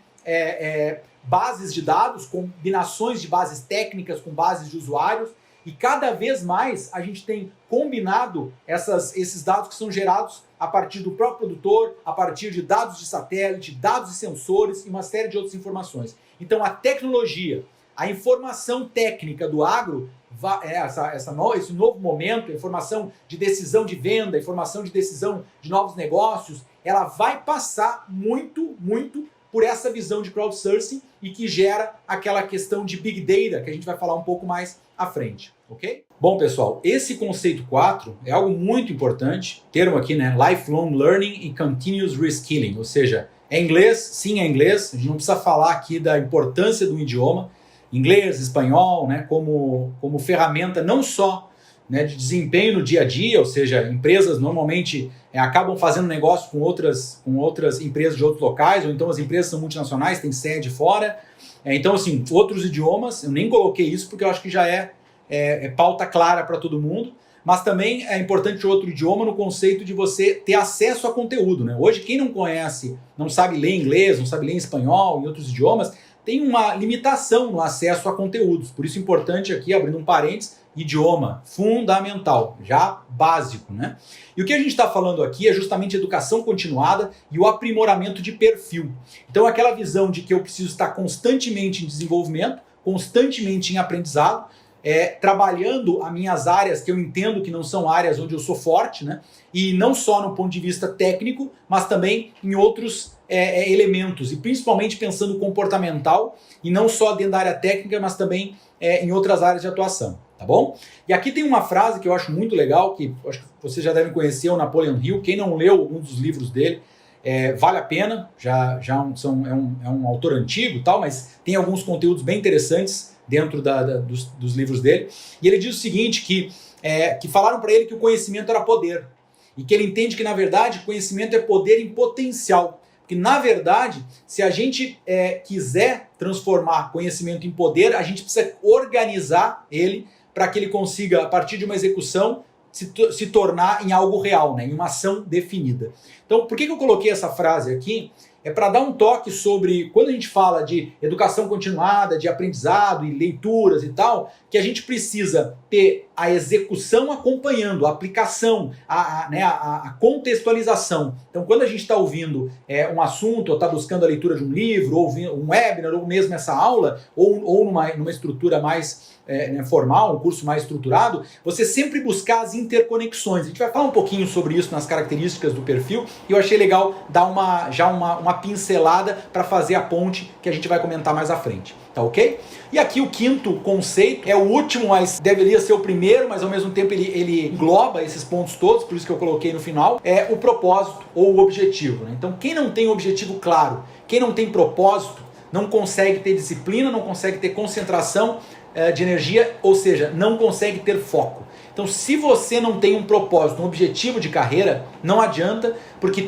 bases de dados, combinações de bases técnicas com bases de usuários, E cada vez mais a gente tem combinado esses dados que são gerados a partir do próprio produtor, a partir de dados de satélite, dados de sensores e uma série de outras informações. Então a tecnologia, a informação técnica do agro, esse novo momento, a informação de decisão de venda, a informação de decisão de novos negócios, ela vai passar muito por essa visão de crowdsourcing e que gera aquela questão de Big Data, que a gente vai falar um pouco mais à frente, ok? Bom, pessoal, esse conceito 4 é algo muito importante, termo aqui, né? Lifelong Learning e Continuous Reskilling, ou seja, é inglês, sim é inglês, a gente não precisa falar aqui da importância do idioma, inglês, espanhol, né? Como ferramenta não só, né, de desempenho no dia a dia, ou seja, empresas normalmente acabam fazendo negócio com outras empresas de outros locais, ou então as empresas são multinacionais, têm sede fora. Então, assim, outros idiomas, eu nem coloquei isso porque eu acho que já é pauta clara para todo mundo, mas também é importante outro idioma no conceito de você ter acesso a conteúdo, né? Hoje, quem não conhece, não sabe ler inglês, não sabe ler espanhol, em outros idiomas, tem uma limitação no acesso a conteúdos. Por isso é importante aqui, abrindo um parênteses, idioma fundamental, já básico, né? E o que a gente está falando aqui é justamente educação continuada e o aprimoramento de perfil. Então aquela visão de que eu preciso estar constantemente em desenvolvimento, constantemente em aprendizado, trabalhando as minhas áreas que eu entendo que não são áreas onde eu sou forte, né? E não só no ponto de vista técnico, mas também em outros elementos, e principalmente pensando comportamental, e não só dentro da área técnica, mas também em outras áreas de atuação. Tá bom? E aqui tem uma frase que eu acho muito legal, que acho que vocês já devem conhecer, o Napoleon Hill. Quem não leu algum dos livros dele, vale a pena, é um autor antigo e tal, mas tem alguns conteúdos bem interessantes dentro dos livros dele. E ele diz o seguinte, que falaram para ele que o conhecimento era poder, e que ele entende que, na verdade, conhecimento é poder em potencial. Porque, na verdade, se a gente quiser transformar conhecimento em poder, a gente precisa organizar ele para que ele consiga, a partir de uma execução, se tornar em algo real, né? Em uma ação definida. Então, por que eu coloquei essa frase aqui? É para dar um toque sobre, quando a gente fala de educação continuada, de aprendizado e leituras e tal, que a gente precisa ter a execução acompanhando, a aplicação, a contextualização. Então, quando a gente está ouvindo um assunto, ou está buscando a leitura de um livro, ou um webinar, ou mesmo essa aula, ou numa estrutura mais formal, um curso mais estruturado, você sempre buscar as interconexões. A gente vai falar um pouquinho sobre isso nas características do perfil, e eu achei legal dar uma pincelada para fazer a ponte que a gente vai comentar mais à frente. Tá ok? E aqui o quinto conceito é o último, mas deveria ser o primeiro, mas ao mesmo tempo ele engloba esses pontos todos, por isso que eu coloquei no final, é o propósito ou o objetivo, né? Então quem não tem objetivo claro, quem não tem propósito, não consegue ter disciplina, não consegue ter concentração de energia, ou seja, não consegue ter foco. Então se você não tem um propósito, um objetivo de carreira, não adianta, porque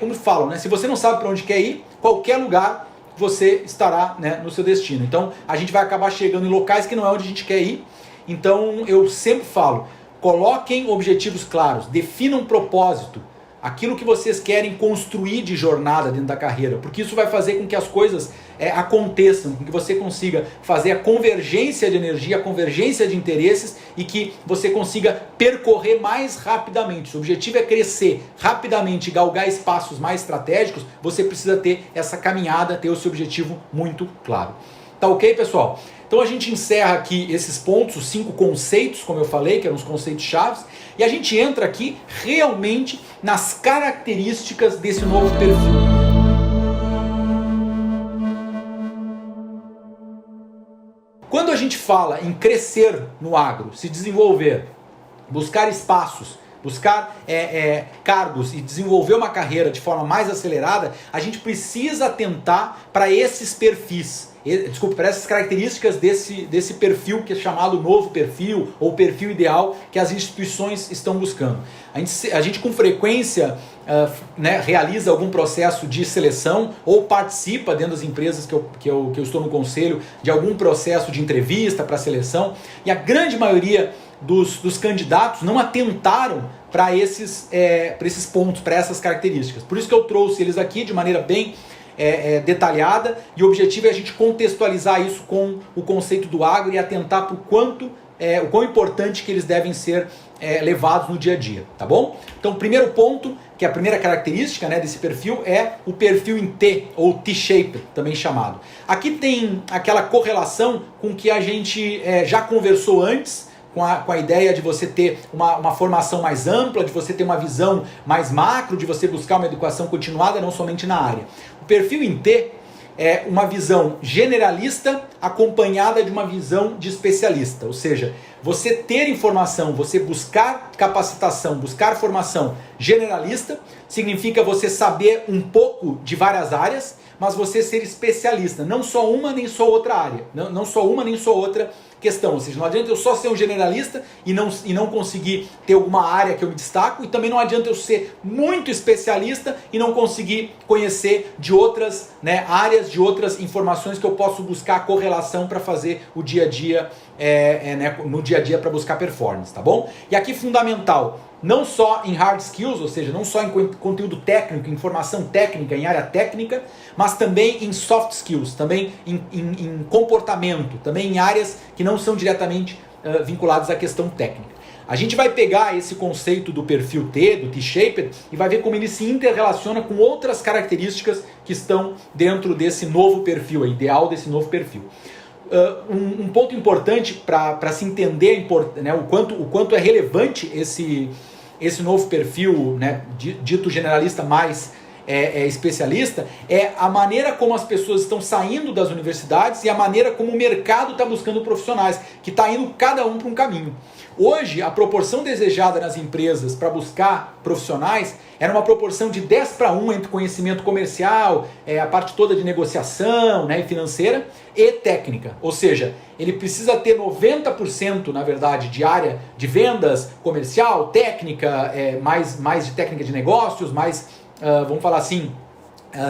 como falam, né? Se você não sabe para onde quer ir, qualquer lugar você estará, né, no seu destino. Então a gente vai acabar chegando em locais que não é onde a gente quer ir. Então eu sempre falo, coloquem objetivos claros, definam um propósito, aquilo que vocês querem construir de jornada dentro da carreira, porque isso vai fazer com que as coisas aconteçam, com que você consiga fazer a convergência de energia, a convergência de interesses, e que você consiga percorrer mais rapidamente. Se o objetivo é crescer rapidamente e galgar espaços mais estratégicos, você precisa ter essa caminhada, ter o seu objetivo muito claro. Tá ok, pessoal? Então a gente encerra aqui esses pontos, os 5 conceitos, como eu falei, que eram os conceitos chaves, e a gente entra aqui realmente nas características desse novo perfil. Quando a gente fala em crescer no agro, se desenvolver, buscar espaços, buscar cargos e desenvolver uma carreira de forma mais acelerada, a gente precisa atentar para esses perfis. Para essas características desse perfil que é chamado novo perfil ou perfil ideal que as instituições estão buscando. A gente com frequência realiza algum processo de seleção ou participa dentro das empresas que eu estou no conselho de algum processo de entrevista para seleção, e a grande maioria dos candidatos não atentaram para esses pontos, para essas características. Por isso que eu trouxe eles aqui de maneira bem detalhada, e o objetivo é a gente contextualizar isso com o conceito do agro e atentar para o quanto o quão importante que eles devem ser levados no dia a dia, tá bom? Então, o primeiro ponto, que é a primeira característica, né, desse perfil, é o perfil em T, ou T-shaped, também chamado. Aqui tem aquela correlação com o que a gente já conversou antes, com a ideia de você ter uma formação mais ampla, de você ter uma visão mais macro, de você buscar uma educação continuada, não somente na área. O perfil em T é uma visão generalista acompanhada de uma visão de especialista, ou seja, você ter informação, você buscar capacitação, buscar formação generalista, significa você saber um pouco de várias áreas, mas você ser especialista, não só uma nem só outra área, não só uma nem só outra questão, ou seja, não adianta eu só ser um generalista e não conseguir ter alguma área que eu me destaco, e também não adianta eu ser muito especialista e não conseguir conhecer de outras áreas, de outras informações que eu posso buscar correlação para fazer o dia a dia, no dia a dia para buscar performance, tá bom? E aqui fundamental, não só em hard skills, ou seja, não só em conteúdo técnico, informação técnica, em área técnica, mas também em soft skills, também em comportamento, também em áreas que não são diretamente vinculadas à questão técnica. A gente vai pegar esse conceito do perfil T, do T-shaped, e vai ver como ele se interrelaciona com outras características que estão dentro desse novo perfil, ideal desse novo perfil. Um ponto importante para se entender o quanto é relevante esse novo perfil, dito generalista mais especialista, é a maneira como as pessoas estão saindo das universidades e a maneira como o mercado está buscando profissionais, que está indo cada um para um caminho. Hoje, a proporção desejada nas empresas para buscar profissionais era uma proporção de 10:1 entre conhecimento comercial, a parte toda de negociação e financeira, e técnica. Ou seja, ele precisa ter 90%, na verdade, de área de vendas, comercial, técnica, mais de técnica de negócios, mais, vamos falar assim,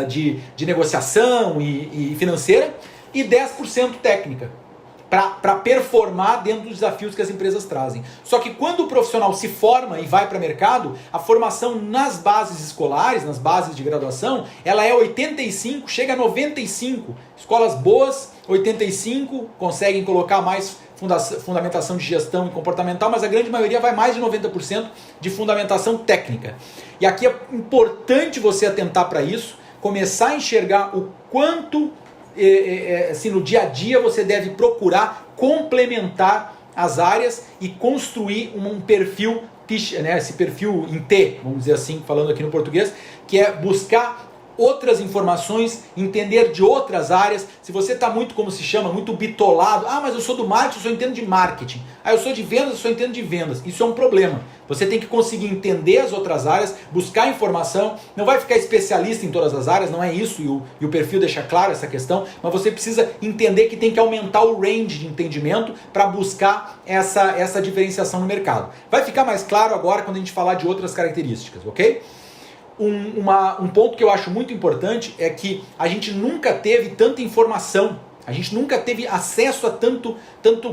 de negociação e financeira, e 10% técnica, para performar dentro dos desafios que as empresas trazem. Só que quando o profissional se forma e vai para o mercado, a formação nas bases escolares, nas bases de graduação, ela é 85, chega a 95. Escolas boas, 85, conseguem colocar mais fundamentação de gestão e comportamental, mas a grande maioria vai mais de 90% de fundamentação técnica. E aqui é importante você atentar para isso, começar a enxergar o quanto assim, no dia a dia você deve procurar complementar as áreas e construir um perfil, esse perfil em T, vamos dizer assim, falando aqui no português, que é buscar outras informações, entender de outras áreas. Se você está muito, como se chama, muito bitolado, mas eu sou do marketing, eu só entendo de marketing, eu sou de vendas, eu só entendo de vendas, isso é um problema. Você tem que conseguir entender as outras áreas, buscar informação, não vai ficar especialista em todas as áreas, não é isso, e o perfil deixa claro essa questão, mas você precisa entender que tem que aumentar o range de entendimento para buscar essa diferenciação no mercado. Vai ficar mais claro agora quando a gente falar de outras características, ok? Um ponto que eu acho muito importante é que a gente nunca teve tanta informação, a gente nunca teve acesso a tanto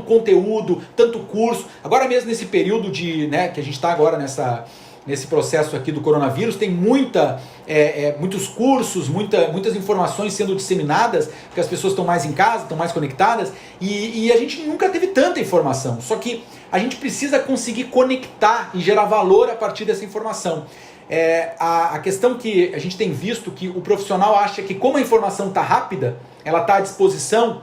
conteúdo, tanto curso. Agora mesmo nesse período que a gente está agora nesse processo aqui do coronavírus, tem muitos cursos, muitas informações sendo disseminadas, porque as pessoas estão mais em casa, estão mais conectadas, e a gente nunca teve tanta informação. Só que a gente precisa conseguir conectar e gerar valor a partir dessa informação. A questão que a gente tem visto que o profissional acha que como a informação está rápida, ela está à disposição,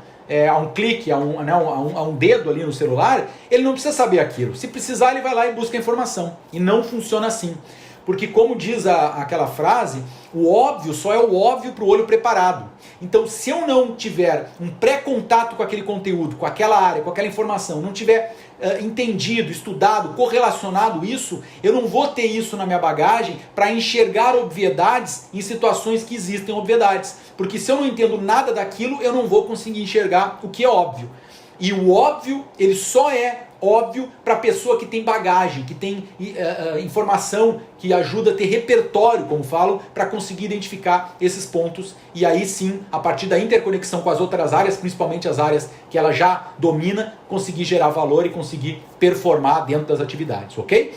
a um clique, a um dedo ali no celular, ele não precisa saber aquilo. Se precisar, ele vai lá e busca a informação. E não funciona assim. Porque como diz aquela frase, o óbvio só é o óbvio para o olho preparado. Então, se eu não tiver um pré-contato com aquele conteúdo, com aquela área, com aquela informação, não tiver entendido, estudado, correlacionado isso, eu não vou ter isso na minha bagagem para enxergar obviedades em situações que existem obviedades. Porque se eu não entendo nada daquilo, eu não vou conseguir enxergar o que é óbvio. E o óbvio, ele só é óbvio para a pessoa que tem bagagem, que tem informação que ajuda a ter repertório, como falo, para conseguir identificar esses pontos e aí sim, a partir da interconexão com as outras áreas, principalmente as áreas que ela já domina, conseguir gerar valor e conseguir performar dentro das atividades, ok?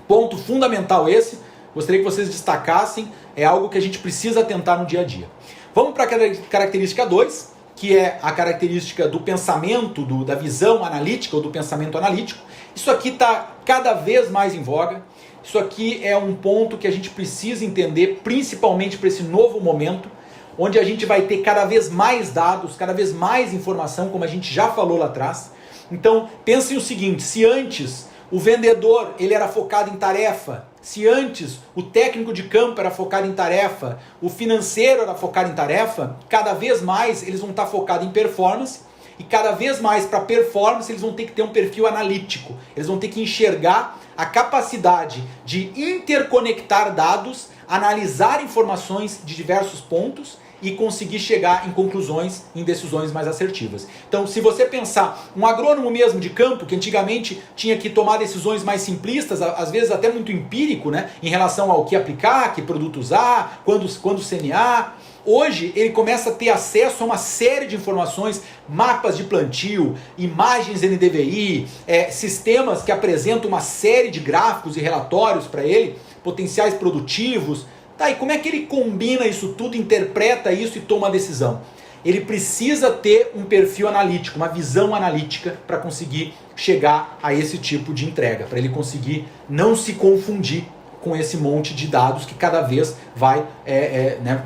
Ponto fundamental esse, gostaria que vocês destacassem, é algo que a gente precisa atentar no dia a dia. Vamos para a característica 2, que é a característica do pensamento, da visão analítica ou do pensamento analítico. Isso aqui está cada vez mais em voga. Isso aqui é um ponto que a gente precisa entender, principalmente para esse novo momento, onde a gente vai ter cada vez mais dados, cada vez mais informação, como a gente já falou lá atrás. Então, pensem o seguinte, se antes o vendedor ele era focado em tarefa, se antes o técnico de campo era focado em tarefa, o financeiro era focado em tarefa, cada vez mais eles vão estar focados em performance, e cada vez mais para performance eles vão ter que ter um perfil analítico, eles vão ter que enxergar a capacidade de interconectar dados, analisar informações de diversos pontos e conseguir chegar em conclusões, em decisões mais assertivas. Então, se você pensar um agrônomo mesmo de campo, que antigamente tinha que tomar decisões mais simplistas, às vezes até muito empírico, né, em relação ao que aplicar, que produto usar, quando semear, hoje ele começa a ter acesso a uma série de informações, mapas de plantio, imagens NDVI, sistemas que apresentam uma série de gráficos e relatórios para ele, potenciais produtivos. Tá, e como é que ele combina isso tudo, interpreta isso e toma a decisão? Ele precisa ter um perfil analítico, uma visão analítica para conseguir chegar a esse tipo de entrega, para ele conseguir não se confundir com esse monte de dados que cada vez vai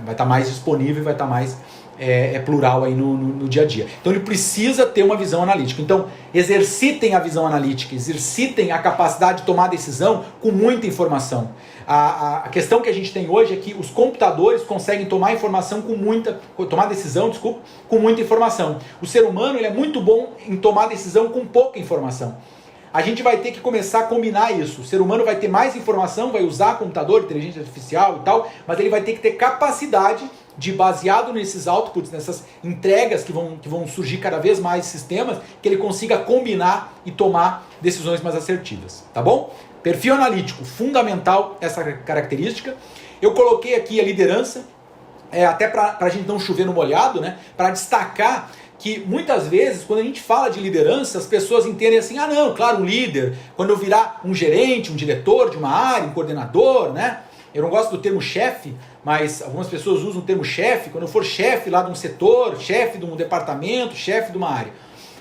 estar mais disponível e vai estar mais plural aí no dia a dia. Então ele precisa ter uma visão analítica. Então exercitem a visão analítica, exercitem a capacidade de tomar decisão com muita informação. A questão que a gente tem hoje é que os computadores conseguem tomar decisão com muita informação. O ser humano ele é muito bom em tomar decisão com pouca informação. A gente vai ter que começar a combinar isso. O ser humano vai ter mais informação, vai usar computador, inteligência artificial e tal, mas ele vai ter que ter capacidade de, baseado nesses outputs, nessas entregas que vão surgir cada vez mais sistemas, que ele consiga combinar e tomar decisões mais assertivas. Tá bom? Perfil analítico, fundamental essa característica. Eu coloquei aqui a liderança, até para a gente não chover no molhado, né? Para destacar que muitas vezes, quando a gente fala de liderança, as pessoas entendem assim, não, claro, um líder, quando eu virar um gerente, um diretor de uma área, um coordenador, né? Eu não gosto do termo chefe, mas algumas pessoas usam o termo chefe, quando eu for chefe lá de um setor, chefe de um departamento, chefe de uma área.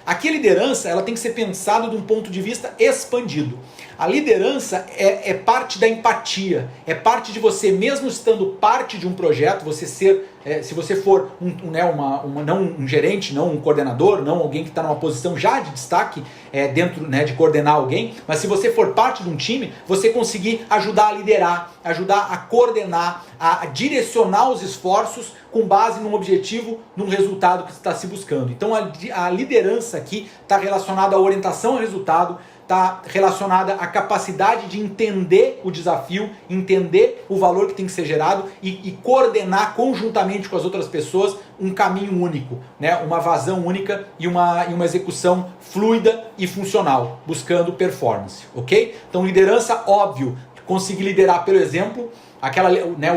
Aqui a liderança ela tem que ser pensada de um ponto de vista expandido. A liderança é parte da empatia, é parte de você, mesmo estando parte de um projeto, você ser, se você for não um gerente, não um coordenador, não alguém que está numa posição já de destaque dentro de coordenar alguém, mas se você for parte de um time, você conseguir ajudar a liderar, ajudar a coordenar, a direcionar os esforços com base num objetivo, num resultado que está se buscando. Então a liderança aqui está relacionada à orientação ao resultado, está relacionada à capacidade de entender o desafio, entender o valor que tem que ser gerado e coordenar conjuntamente com as outras pessoas um caminho único, né? Uma vazão única e uma execução fluida e funcional, buscando performance, ok? Então liderança, óbvio, conseguir liderar pelo exemplo,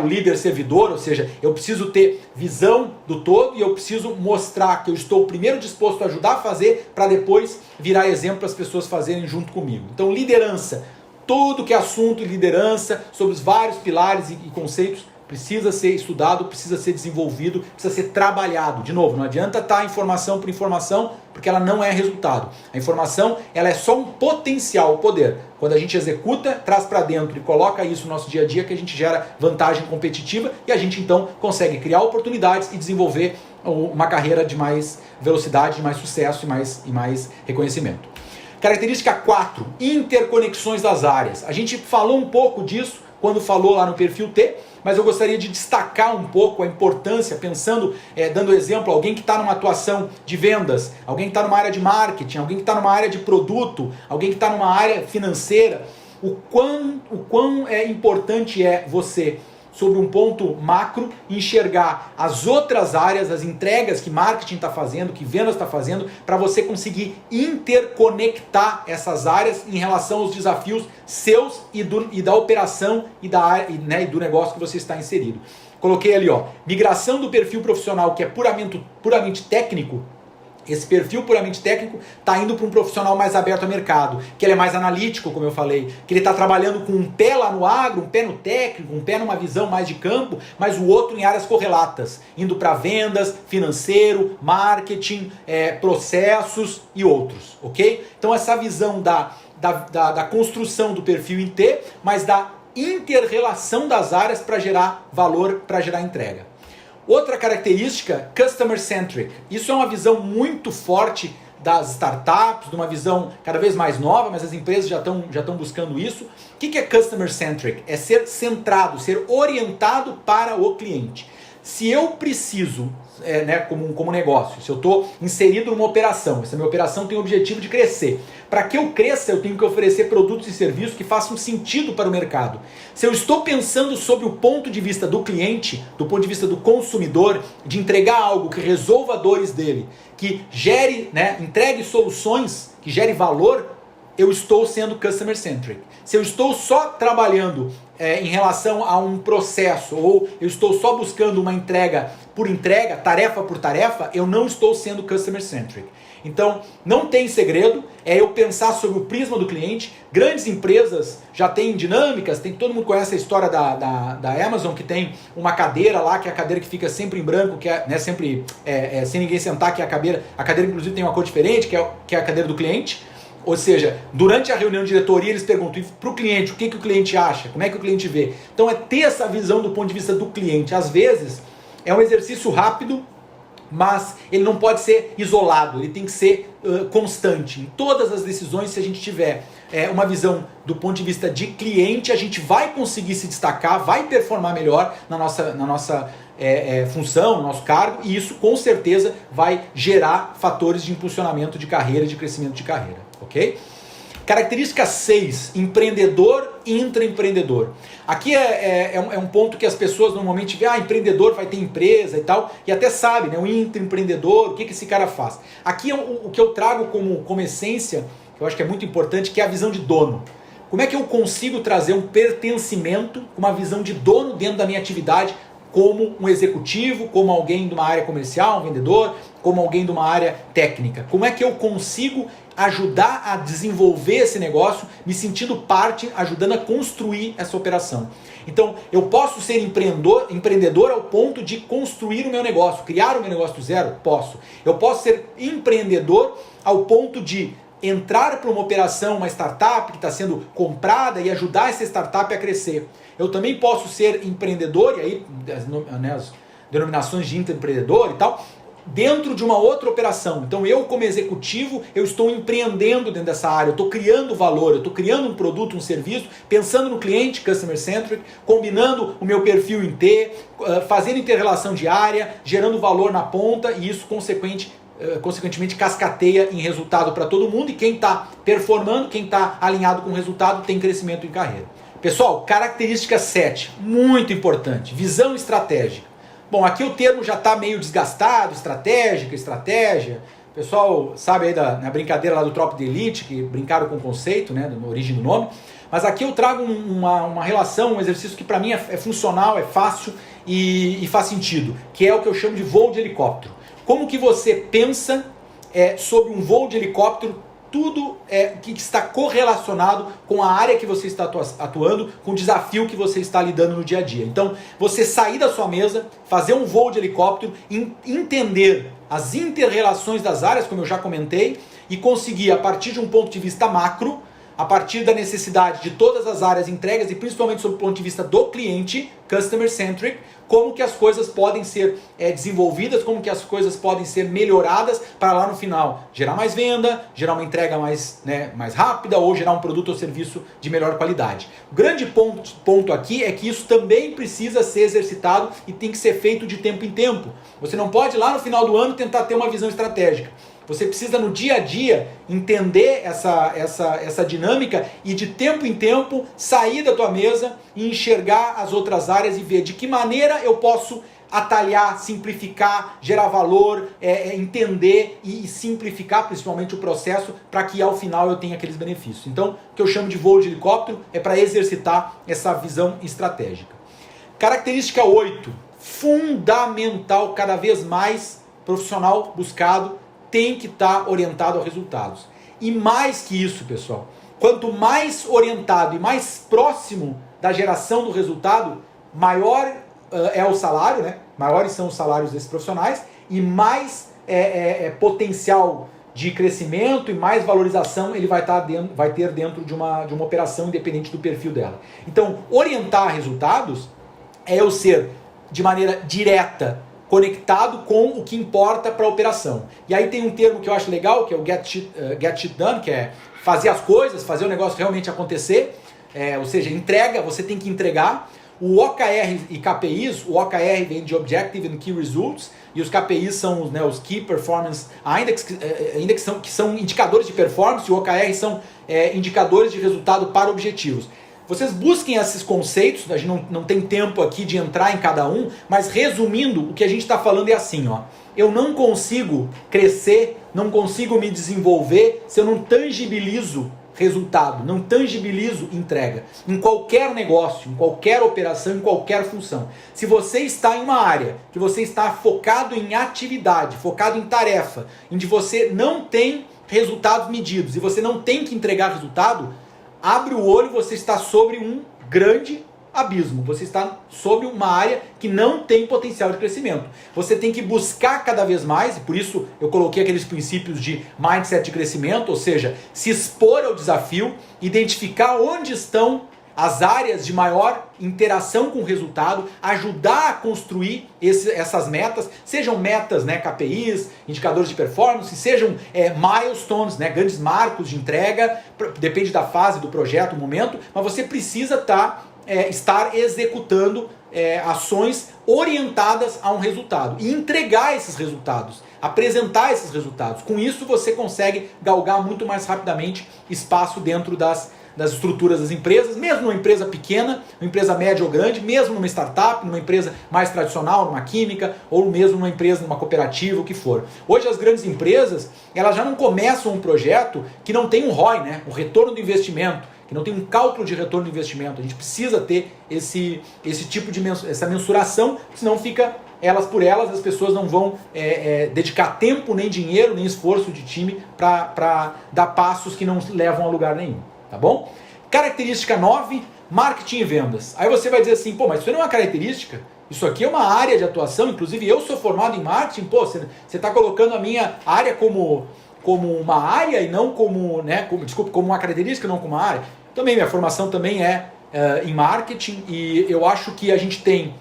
o líder servidor, ou seja, eu preciso ter visão do todo e eu preciso mostrar que eu estou primeiro disposto a ajudar a fazer para depois virar exemplo para as pessoas fazerem junto comigo. Então liderança, tudo que é assunto de liderança, sobre os vários pilares e conceitos, precisa ser estudado, precisa ser desenvolvido, precisa ser trabalhado. De novo, não adianta estar informação por informação, porque ela não é resultado. A informação ela é só um potencial poder. Quando a gente executa, traz para dentro e coloca isso no nosso dia a dia, que a gente gera vantagem competitiva e a gente então consegue criar oportunidades e desenvolver uma carreira de mais velocidade, de mais sucesso e mais reconhecimento. Característica 4, interconexões das áreas. A gente falou um pouco disso quando falou lá no perfil T, mas eu gostaria de destacar um pouco a importância, pensando, dando exemplo, alguém que está numa atuação de vendas, alguém que está numa área de marketing, alguém que está numa área de produto, alguém que está numa área financeira, o quão importante é você, sobre um ponto macro, enxergar as outras áreas, as entregas que marketing está fazendo, que vendas está fazendo, para você conseguir interconectar essas áreas em relação aos desafios seus e da operação e da área, e do negócio que você está inserido. Coloquei ali, migração do perfil profissional, que é puramente técnico, Esse perfil puramente técnico está indo para um profissional mais aberto ao mercado, que ele é mais analítico, como eu falei, que ele está trabalhando com um pé lá no agro, um pé no técnico, um pé numa visão mais de campo, mas o outro em áreas correlatas, indo para vendas, financeiro, marketing, processos e outros, ok? Então essa visão da construção do perfil em T, mas da inter-relação das áreas para gerar valor, para gerar entrega. Outra característica, Customer Centric. Isso é uma visão muito forte das startups, de uma visão cada vez mais nova, mas as empresas já estão buscando isso. O que é Customer Centric? É ser centrado, ser orientado para o cliente. Se eu preciso, como negócio, se eu estou inserido numa operação, essa minha operação tem o objetivo de crescer. Para que eu cresça, eu tenho que oferecer produtos e serviços que façam sentido para o mercado. Se eu estou pensando sobre o ponto de vista do cliente, do ponto de vista do consumidor, de entregar algo que resolva dores dele, que gere, entregue soluções, que gere valor, eu estou sendo customer centric. Se eu estou só trabalhando em relação a um processo, ou eu estou só buscando uma entrega por entrega, tarefa por tarefa, eu não estou sendo customer centric. Então, não tem segredo, é eu pensar sobre o prisma do cliente. Grandes empresas já têm dinâmicas, todo mundo conhece a história da Amazon, que tem uma cadeira lá, que é a cadeira que fica sempre em branco, que é sempre sem ninguém sentar, que é a cadeira inclusive tem uma cor diferente, que é a cadeira do cliente. Ou seja, durante a reunião de diretoria eles perguntam para o cliente o que o cliente acha, como é que o cliente vê. Então é ter essa visão do ponto de vista do cliente. Às vezes é um exercício rápido, mas ele não pode ser isolado, ele tem que ser constante. Em todas as decisões, se a gente tiver uma visão do ponto de vista de cliente, a gente vai conseguir se destacar, vai performar melhor na nossa função, no nosso cargo, e isso com certeza vai gerar fatores de impulsionamento de carreira, de crescimento de carreira, ok? Característica 6, empreendedor e intraempreendedor. Aqui é um ponto que as pessoas normalmente veem, empreendedor vai ter empresa e tal, e até sabe, o intraempreendedor, o que esse cara faz. Aqui é o que eu trago como essência, que eu acho que é muito importante, que é a visão de dono. Como é que eu consigo trazer um pertencimento, uma visão de dono dentro da minha atividade, como um executivo, como alguém de uma área comercial, um vendedor, como alguém de uma área técnica. Como é que eu consigo ajudar a desenvolver esse negócio, me sentindo parte, ajudando a construir essa operação. Então, eu posso ser empreendedor ao ponto de construir o meu negócio, criar o meu negócio do zero? Posso. Eu posso ser empreendedor ao ponto de entrar para uma operação, uma startup que está sendo comprada e ajudar essa startup a crescer. Eu também posso ser empreendedor, e aí as denominações de intraempreendedor e tal, dentro de uma outra operação. Então eu, como executivo, eu estou empreendendo dentro dessa área, eu estou criando valor, eu estou criando um produto, um serviço, pensando no cliente, customer centric, combinando o meu perfil em T, fazendo inter-relação diária, gerando valor na ponta, e isso consequentemente cascateia em resultado para todo mundo, e quem está performando, quem está alinhado com o resultado, tem crescimento em carreira. Pessoal, característica 7, muito importante, visão estratégica. Bom, aqui o termo já está meio desgastado, estratégia. O pessoal sabe aí na brincadeira lá do Tropa de Elite, que brincaram com o conceito, na origem do nome. Mas aqui eu trago uma relação, um exercício que para mim é funcional, é fácil e faz sentido, que é o que eu chamo de voo de helicóptero. Como que você pensa sobre um voo de helicóptero, tudo que está correlacionado com a área que você está atuando, com o desafio que você está lidando no dia a dia. Então, você sair da sua mesa, fazer um voo de helicóptero, entender as inter-relações das áreas, como eu já comentei, e conseguir, a partir de um ponto de vista macro, a partir da necessidade de todas as áreas entregas e principalmente sob o ponto de vista do cliente, customer centric, como que as coisas podem ser desenvolvidas, como que as coisas podem ser melhoradas para lá no final gerar mais venda, gerar uma entrega mais rápida ou gerar um produto ou serviço de melhor qualidade. O grande ponto aqui é que isso também precisa ser exercitado e tem que ser feito de tempo em tempo. Você não pode lá no final do ano tentar ter uma visão estratégica. Você precisa no dia a dia entender essa dinâmica e de tempo em tempo sair da tua mesa e enxergar as outras áreas e ver de que maneira eu posso atalhar, simplificar, gerar valor, entender e simplificar principalmente o processo para que ao final eu tenha aqueles benefícios. Então, o que eu chamo de voo de helicóptero é para exercitar essa visão estratégica. Característica 8, fundamental, cada vez mais profissional buscado, tem que estar orientado a resultados. E mais que isso, pessoal, quanto mais orientado e mais próximo da geração do resultado, maior é o salário, né? Maiores são os salários desses profissionais e mais potencial de crescimento e mais valorização ele vai ter dentro de uma operação independente do perfil dela. Então, orientar resultados é eu ser de maneira direta conectado com o que importa para a operação. E aí tem um termo que eu acho legal, que é o get shit done, que é fazer as coisas, fazer o negócio realmente acontecer, ou seja, entrega, você tem que entregar. O OKR e KPIs, o OKR vem de Objective and Key Results, e os KPIs são os Key Performance Index, que são indicadores de performance, e o OKR são indicadores de resultado para objetivos. Vocês busquem esses conceitos, a gente não tem tempo aqui de entrar em cada um, mas resumindo, o que a gente está falando é assim, ó. Eu não consigo crescer, não consigo me desenvolver se eu não tangibilizo resultado, não tangibilizo entrega. Em qualquer negócio, em qualquer operação, em qualquer função. Se você está em uma área que você está focado em atividade, focado em tarefa, onde você não tem resultados medidos e você não tem que entregar resultado, abre o olho, você está sobre um grande abismo. Você está sobre uma área que não tem potencial de crescimento. Você tem que buscar cada vez mais, e por isso eu coloquei aqueles princípios de mindset de crescimento, ou seja, se expor ao desafio, identificar onde estão as áreas de maior interação com o resultado, ajudar a construir essas metas, sejam metas, KPIs, indicadores de performance, sejam milestones, grandes marcos de entrega, depende da fase do projeto, do momento, mas você precisa estar executando ações orientadas a um resultado e entregar esses resultados, apresentar esses resultados. Com isso você consegue galgar muito mais rapidamente espaço dentro das estruturas das empresas, mesmo numa empresa pequena, uma empresa média ou grande, mesmo numa startup, numa empresa mais tradicional, numa química, ou mesmo numa empresa, numa cooperativa, o que for. Hoje as grandes empresas, elas já não começam um projeto que não tem um ROI, o retorno do investimento, que não tem um cálculo de retorno do investimento. A gente precisa ter esse tipo de essa mensuração, senão fica elas por elas, as pessoas não vão dedicar tempo, nem dinheiro, nem esforço de time para dar passos que não levam a lugar nenhum. Tá bom? Característica 9, marketing e vendas. Aí você vai dizer assim, mas isso não é uma característica, isso aqui é uma área de atuação, inclusive eu sou formado em marketing, você está colocando a minha área como uma área e não como uma característica, não como uma área. Também minha formação também é em marketing e eu acho que a gente tem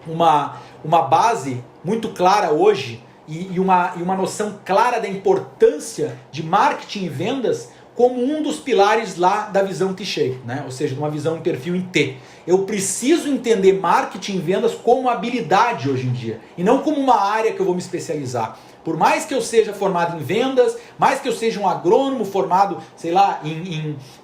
uma base muito clara hoje e uma noção clara da importância de marketing e vendas como um dos pilares lá da visão T-shape, ou seja, de uma visão em perfil em T. Eu preciso entender marketing e vendas como habilidade hoje em dia, e não como uma área que eu vou me especializar. Por mais que eu seja formado em vendas, mais que eu seja um agrônomo formado,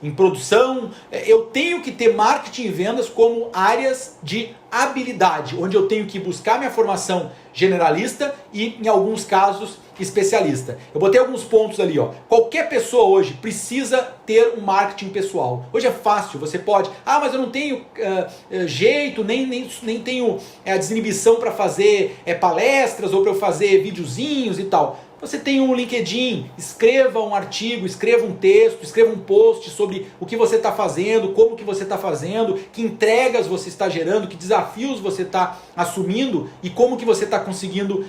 em produção, eu tenho que ter marketing e vendas como áreas de habilidade, onde eu tenho que buscar minha formação generalista e, em alguns casos, especialista. Eu botei alguns pontos ali, ó. Qualquer pessoa hoje precisa ter um marketing pessoal. Hoje é fácil, você pode, mas eu não tenho jeito, nem tenho a desinibição para fazer palestras ou para eu fazer videozinhos e tal. Você tem um LinkedIn, escreva um artigo, escreva um texto, escreva um post sobre o que você está fazendo, como que você está fazendo, que entregas você está gerando, que desafios você está assumindo e como que você está conseguindo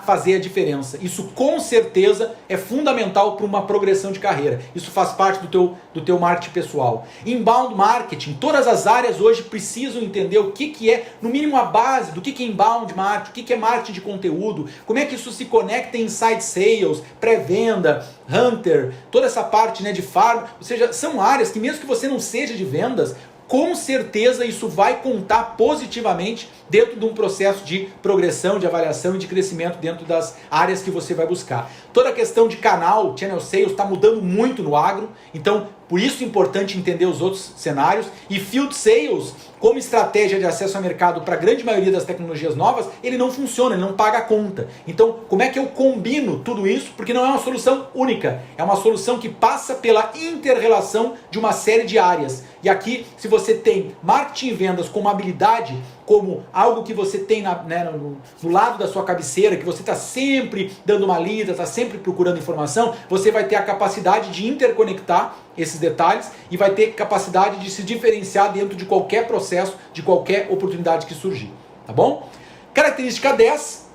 fazer a diferença. Isso com certeza é fundamental para uma progressão de carreira. Isso faz parte do teu marketing pessoal. Inbound marketing, todas as áreas hoje precisam entender o que é, no mínimo a base do que é inbound marketing, o que é marketing de conteúdo, como é que isso se conecta em inside sales, pré-venda, hunter, toda essa parte de farm, ou seja, são áreas que mesmo que você não seja de vendas, com certeza isso vai contar positivamente dentro de um processo de progressão, de avaliação e de crescimento dentro das áreas que você vai buscar. Toda a questão de canal, channel sales, está mudando muito no agro, então por isso é importante entender os outros cenários. E field sales, como estratégia de acesso ao mercado para a grande maioria das tecnologias novas, ele não funciona, ele não paga a conta. Então, como é que eu combino tudo isso? Porque não é uma solução única, é uma solução que passa pela inter-relação de uma série de áreas. E aqui, se você tem marketing e vendas como habilidade, como algo que você tem no lado da sua cabeceira, que você está sempre dando uma lida, está sempre procurando informação, você vai ter a capacidade de interconectar esses detalhes e vai ter capacidade de se diferenciar dentro de qualquer processo, de qualquer oportunidade que surgir, tá bom? Característica 10,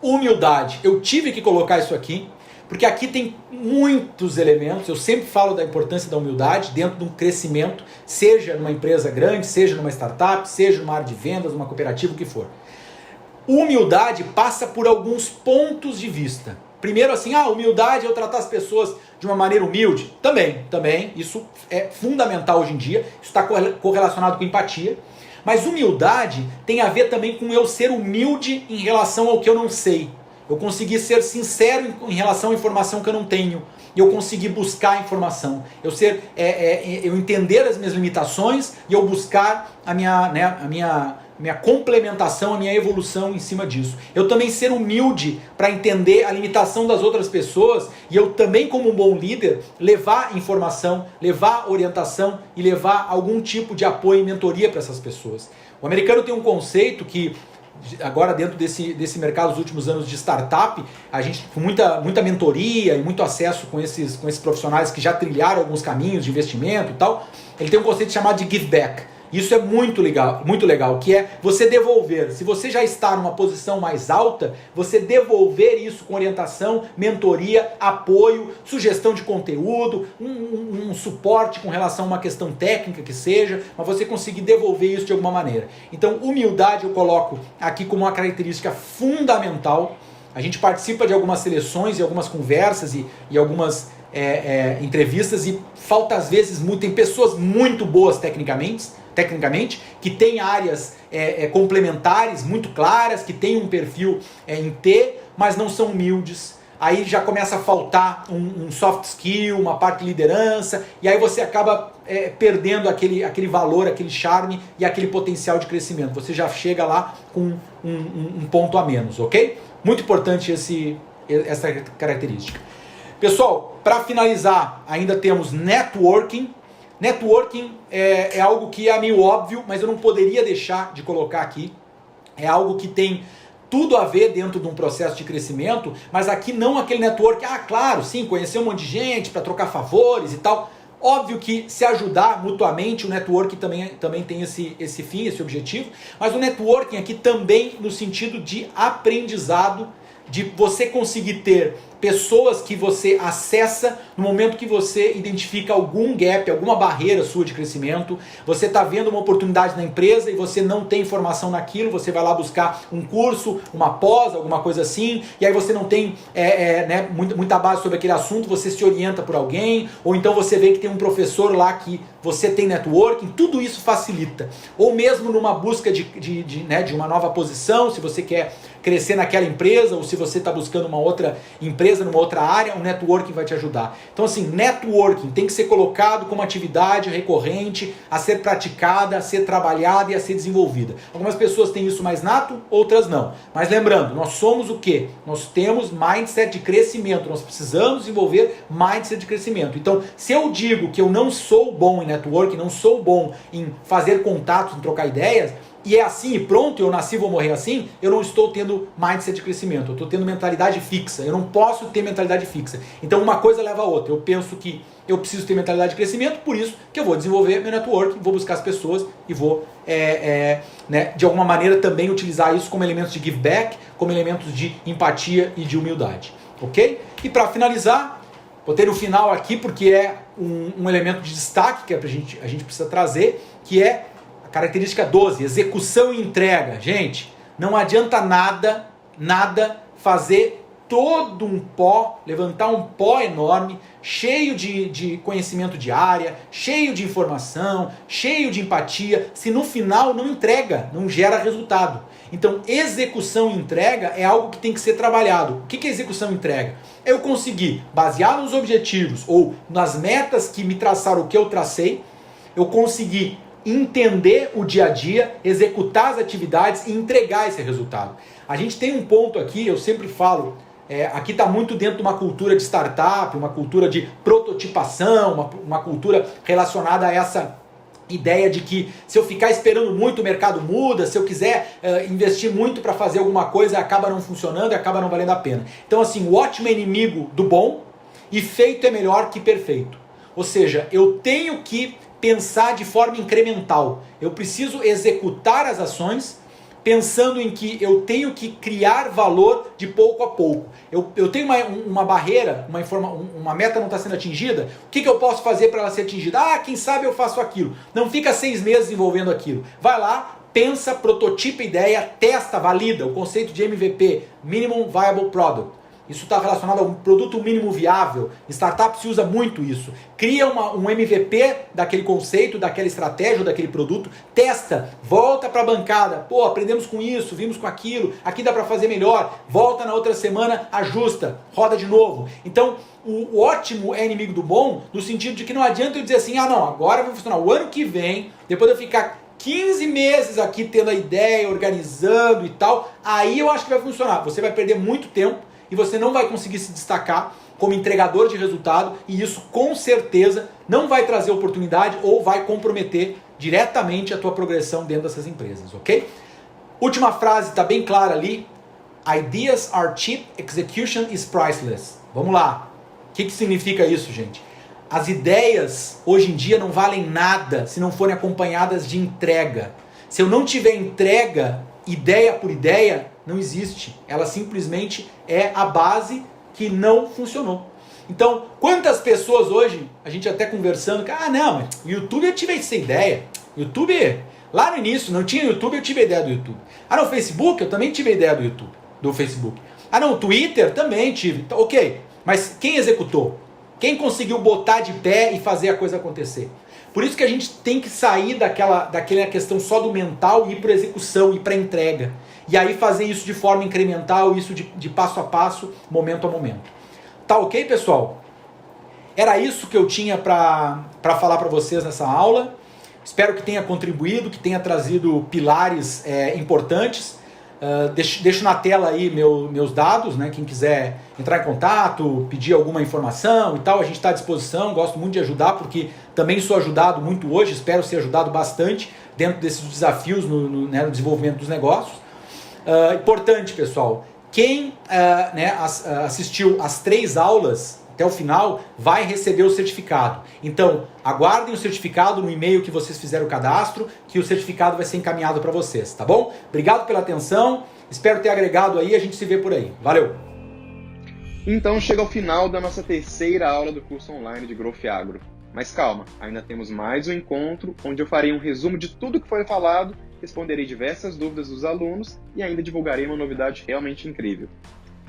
humildade. Eu tive que colocar isso aqui, porque aqui tem muitos elementos. Eu sempre falo da importância da humildade dentro de um crescimento, seja numa empresa grande, seja numa startup, seja numa área de vendas, numa cooperativa, o que for. Humildade passa por alguns pontos de vista. Primeiro assim, humildade é eu tratar as pessoas de uma maneira humilde. Também, isso é fundamental hoje em dia, isso está correlacionado com empatia. Mas humildade tem a ver também com eu ser humilde em relação ao que eu não sei. Eu consegui ser sincero em relação à informação que eu não tenho. E eu consegui buscar a informação. Eu entender as minhas limitações e eu buscar a minha complementação, a minha evolução em cima disso. Eu também ser humilde para entender a limitação das outras pessoas e eu também, como um bom líder, levar informação, levar orientação e levar algum tipo de apoio e mentoria para essas pessoas. O americano tem um conceito que agora dentro desse mercado nos últimos anos de startup, a gente com muita mentoria e muito acesso com esses profissionais que já trilharam alguns caminhos de investimento e tal, ele tem um conceito chamado de give back. Isso é muito legal, que é você devolver. Se você já está numa posição mais alta, você devolver isso com orientação, mentoria, apoio, sugestão de conteúdo, um suporte com relação a uma questão técnica que seja, mas você conseguir devolver isso de alguma maneira. Então, humildade eu coloco aqui como uma característica fundamental. A gente participa de algumas seleções e algumas conversas e algumas entrevistas e falta às vezes tem pessoas muito boas tecnicamente, que têm áreas complementares muito claras, que têm um perfil em T, mas não são humildes. Aí já começa a faltar um soft skill, uma parte de liderança, e aí você acaba perdendo aquele valor, aquele charme e aquele potencial de crescimento. Você já chega lá com um ponto a menos, ok? Muito importante essa característica. Pessoal, para finalizar, ainda temos networking. Networking é algo que é meio óbvio, mas eu não poderia deixar de colocar aqui. É algo que tem tudo a ver dentro de um processo de crescimento, mas aqui não aquele network, claro, sim, conhecer um monte de gente para trocar favores e tal. Óbvio que se ajudar mutuamente, o networking também tem esse fim, esse objetivo, mas o networking aqui também no sentido de aprendizado, de você conseguir ter pessoas que você acessa no momento que você identifica algum gap, alguma barreira sua de crescimento. Você está vendo uma oportunidade na empresa e você não tem informação naquilo, você vai lá buscar um curso, uma pós, alguma coisa assim, e aí você não tem muita base sobre aquele assunto, você se orienta por alguém, ou então você vê que tem um professor lá que você tem networking, tudo isso facilita. Ou mesmo numa busca de uma nova posição, se você quer crescer naquela empresa, ou se você está buscando uma outra empresa, numa outra área, o networking vai te ajudar. Então assim, networking tem que ser colocado como atividade recorrente, a ser praticada, a ser trabalhada e a ser desenvolvida. Algumas pessoas têm isso mais nato, outras não. Mas lembrando, nós somos o quê? Nós temos mindset de crescimento, nós precisamos desenvolver mindset de crescimento. Então, se eu digo que eu não sou bom em networking, não sou bom em fazer contatos, em trocar ideias, e é assim e pronto, eu nasci e vou morrer assim, eu não estou tendo mindset de crescimento, eu estou tendo mentalidade fixa, eu não posso ter mentalidade fixa. Então uma coisa leva a outra, eu penso que eu preciso ter mentalidade de crescimento, por isso que eu vou desenvolver meu network, vou buscar as pessoas e vou, de alguma maneira, também utilizar isso como elementos de give back, como elementos de empatia e de humildade, ok? E para finalizar, botei no final aqui porque é um elemento de destaque que a gente precisa trazer, que é característica 12, execução e entrega. Gente, não adianta nada fazer todo um pó, levantar um pó enorme, cheio de conhecimento de área, cheio de informação, cheio de empatia, se no final não entrega, não gera resultado. Então, execução e entrega é algo que tem que ser trabalhado. O que é execução e entrega? Eu conseguir, baseado nos objetivos ou nas metas que me traçaram o que eu tracei, eu consegui entender o dia a dia, executar as atividades e entregar esse resultado. A gente tem um ponto aqui, eu sempre falo, aqui está muito dentro de uma cultura de startup, uma cultura de prototipação, uma cultura relacionada a ideia de que se eu ficar esperando muito o mercado muda, se eu quiser investir muito para fazer alguma coisa acaba não funcionando e acaba não valendo a pena. Então assim, o ótimo é inimigo do bom e feito é melhor que perfeito. Ou seja, eu tenho que pensar de forma incremental. Eu preciso executar as ações pensando em que eu tenho que criar valor de pouco a pouco. Eu tenho uma barreira, uma meta não está sendo atingida, o que eu posso fazer para ela ser atingida? Quem sabe eu faço aquilo. Não fica 6 meses envolvendo aquilo. Vai lá, pensa, prototipa a ideia, testa, valida. O conceito de MVP, Minimum Viable Product. Isso está relacionado a um produto mínimo viável. Startup se usa muito isso. Cria um MVP daquele conceito, daquela estratégia, daquele produto, testa, volta para a bancada. Pô, aprendemos com isso, vimos com aquilo, aqui dá para fazer melhor. Volta na outra semana, ajusta, roda de novo. Então, o ótimo é inimigo do bom, no sentido de que não adianta eu dizer assim, não, agora vai funcionar. O ano que vem, depois de eu ficar 15 meses aqui tendo a ideia, organizando e tal, aí eu acho que vai funcionar. Você vai perder muito tempo e você não vai conseguir se destacar como entregador de resultado e isso com certeza não vai trazer oportunidade ou vai comprometer diretamente a tua progressão dentro dessas empresas, ok? Última frase, está bem clara ali. Ideas are cheap, execution is priceless. Vamos lá. O que significa isso, gente? As ideias hoje em dia não valem nada se não forem acompanhadas de entrega. Se eu não tiver entrega, ideia por ideia, não existe. Ela simplesmente é a base que não funcionou. Então, quantas pessoas hoje, a gente até conversando, não, mas YouTube eu tive essa ideia. YouTube, lá no início, não tinha YouTube, eu tive a ideia do YouTube. No Facebook, eu também tive a ideia do Facebook. No Twitter, também tive. Então, ok, mas quem executou? Quem conseguiu botar de pé e fazer a coisa acontecer? Por isso que a gente tem que sair daquela questão só do mental e ir para a execução, ir para a entrega. E aí fazer isso de forma incremental, isso de passo a passo, momento a momento. Tá ok, pessoal? Era isso que eu tinha para falar para vocês nessa aula. Espero que tenha contribuído, que tenha trazido pilares importantes. Deixo na tela aí meus dados, né? Quem quiser entrar em contato, pedir alguma informação e tal, a gente está à disposição. Gosto muito de ajudar, porque também sou ajudado muito hoje, espero ser ajudado bastante dentro desses desafios no desenvolvimento dos negócios. Importante, pessoal, quem assistiu às 3 aulas até o final vai receber o certificado. Então, aguardem o certificado no e-mail que vocês fizeram o cadastro, que o certificado vai ser encaminhado para vocês, tá bom? Obrigado pela atenção, espero ter agregado aí, a gente se vê por aí. Valeu! Então chega ao final da nossa 3ª aula do curso online de Growth Agro. Mas calma, ainda temos mais um encontro onde eu farei um resumo de tudo que foi falado, responderei diversas dúvidas dos alunos e ainda divulgarei uma novidade realmente incrível.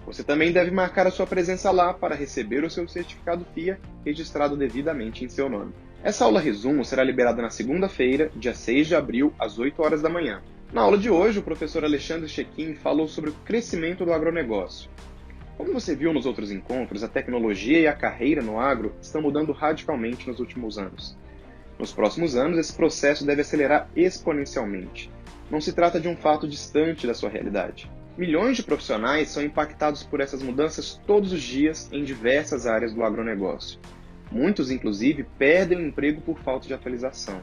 Você também deve marcar a sua presença lá para receber o seu certificado FIA registrado devidamente em seu nome. Essa aula resumo será liberada na segunda-feira, dia 6 de abril, às 8 horas da manhã. Na aula de hoje, o professor Alexandre Checquin falou sobre o crescimento do agronegócio. Como você viu nos outros encontros, a tecnologia e a carreira no agro estão mudando radicalmente nos últimos anos. Nos próximos anos, esse processo deve acelerar exponencialmente. Não se trata de um fato distante da sua realidade. Milhões de profissionais são impactados por essas mudanças todos os dias em diversas áreas do agronegócio. Muitos, inclusive, perdem o emprego por falta de atualização.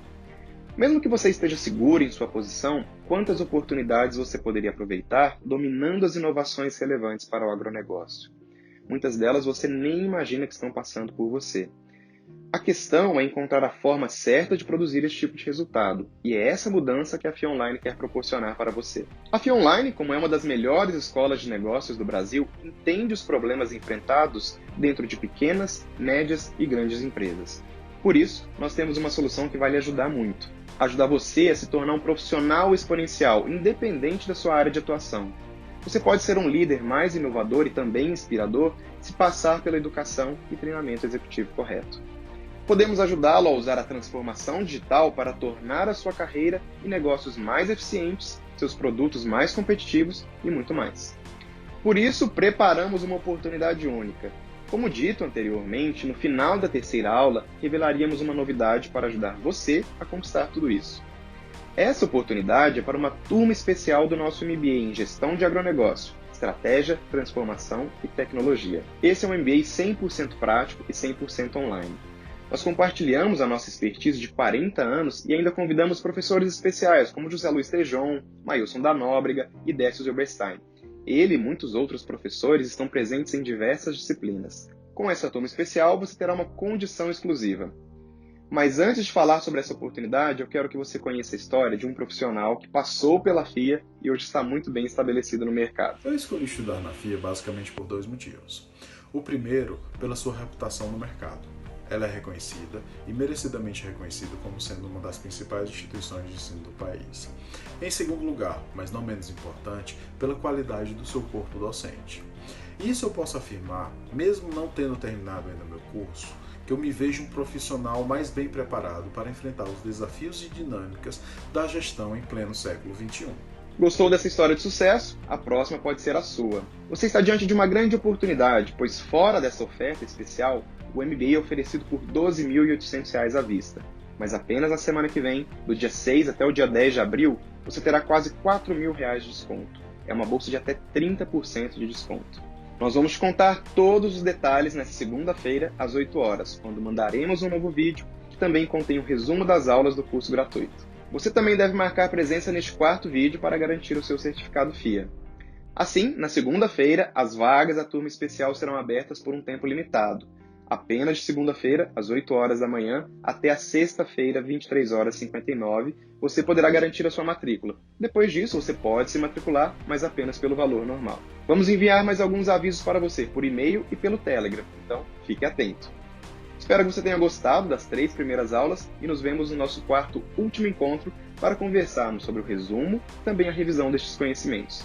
Mesmo que você esteja seguro em sua posição, quantas oportunidades você poderia aproveitar dominando as inovações relevantes para o agronegócio? Muitas delas você nem imagina que estão passando por você. A questão é encontrar a forma certa de produzir esse tipo de resultado, e é essa mudança que a FIA Online quer proporcionar para você. A FIA Online, como é uma das melhores escolas de negócios do Brasil, entende os problemas enfrentados dentro de pequenas, médias e grandes empresas. Por isso, nós temos uma solução que vai lhe ajudar muito. Ajudar você a se tornar um profissional exponencial, independente da sua área de atuação. Você pode ser um líder mais inovador e também inspirador se passar pela educação e treinamento executivo correto. Podemos ajudá-lo a usar a transformação digital para tornar a sua carreira e negócios mais eficientes, seus produtos mais competitivos e muito mais. Por isso, preparamos uma oportunidade única. Como dito anteriormente, no final da 3ª aula, revelaríamos uma novidade para ajudar você a conquistar tudo isso. Essa oportunidade é para uma turma especial do nosso MBA em Gestão de Agronegócio, Estratégia, Transformação e Tecnologia. Esse é um MBA 100% prático e 100% online. Nós compartilhamos a nossa expertise de 40 anos e ainda convidamos professores especiais como José Luiz Tejon, Mailson da Nóbrega e Décio Zilberstein. Ele e muitos outros professores estão presentes em diversas disciplinas. Com essa turma especial, você terá uma condição exclusiva. Mas antes de falar sobre essa oportunidade, eu quero que você conheça a história de um profissional que passou pela FIA e hoje está muito bem estabelecido no mercado. Eu escolhi estudar na FIA basicamente por 2 motivos. O primeiro, pela sua reputação no mercado. Ela é reconhecida e merecidamente reconhecida como sendo uma das principais instituições de ensino do país. Em segundo lugar, mas não menos importante, pela qualidade do seu corpo docente. Isso eu posso afirmar, mesmo não tendo terminado ainda meu curso, que eu me vejo um profissional mais bem preparado para enfrentar os desafios e dinâmicas da gestão em pleno século XXI. Gostou dessa história de sucesso? A próxima pode ser a sua. Você está diante de uma grande oportunidade, pois fora dessa oferta especial, o MBA é oferecido por R$ 12.800 à vista. Mas apenas na semana que vem, do dia 6 até o dia 10 de abril, você terá quase R$ 4.000 de desconto. É uma bolsa de até 30% de desconto. Nós vamos te contar todos os detalhes nesta segunda-feira, às 8 horas, quando mandaremos um novo vídeo, que também contém um resumo das aulas do curso gratuito. Você também deve marcar presença neste quarto vídeo para garantir o seu certificado FIA. Assim, na segunda-feira, as vagas da turma especial serão abertas por um tempo limitado, apenas de segunda-feira, às 8 horas da manhã, até a sexta-feira, 23h59, você poderá garantir a sua matrícula. Depois disso, você pode se matricular, mas apenas pelo valor normal. Vamos enviar mais alguns avisos para você por e-mail e pelo Telegram, então fique atento. Espero que você tenha gostado das 3 primeiras aulas e nos vemos no nosso quarto último encontro para conversarmos sobre o resumo e também a revisão destes conhecimentos.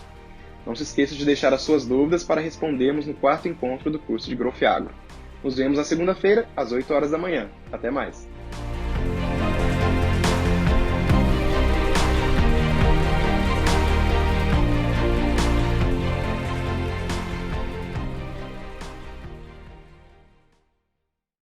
Não se esqueça de deixar as suas dúvidas para respondermos no quarto encontro do curso de Growth Agro. Nos vemos na segunda-feira, às 8 horas da manhã. Até mais!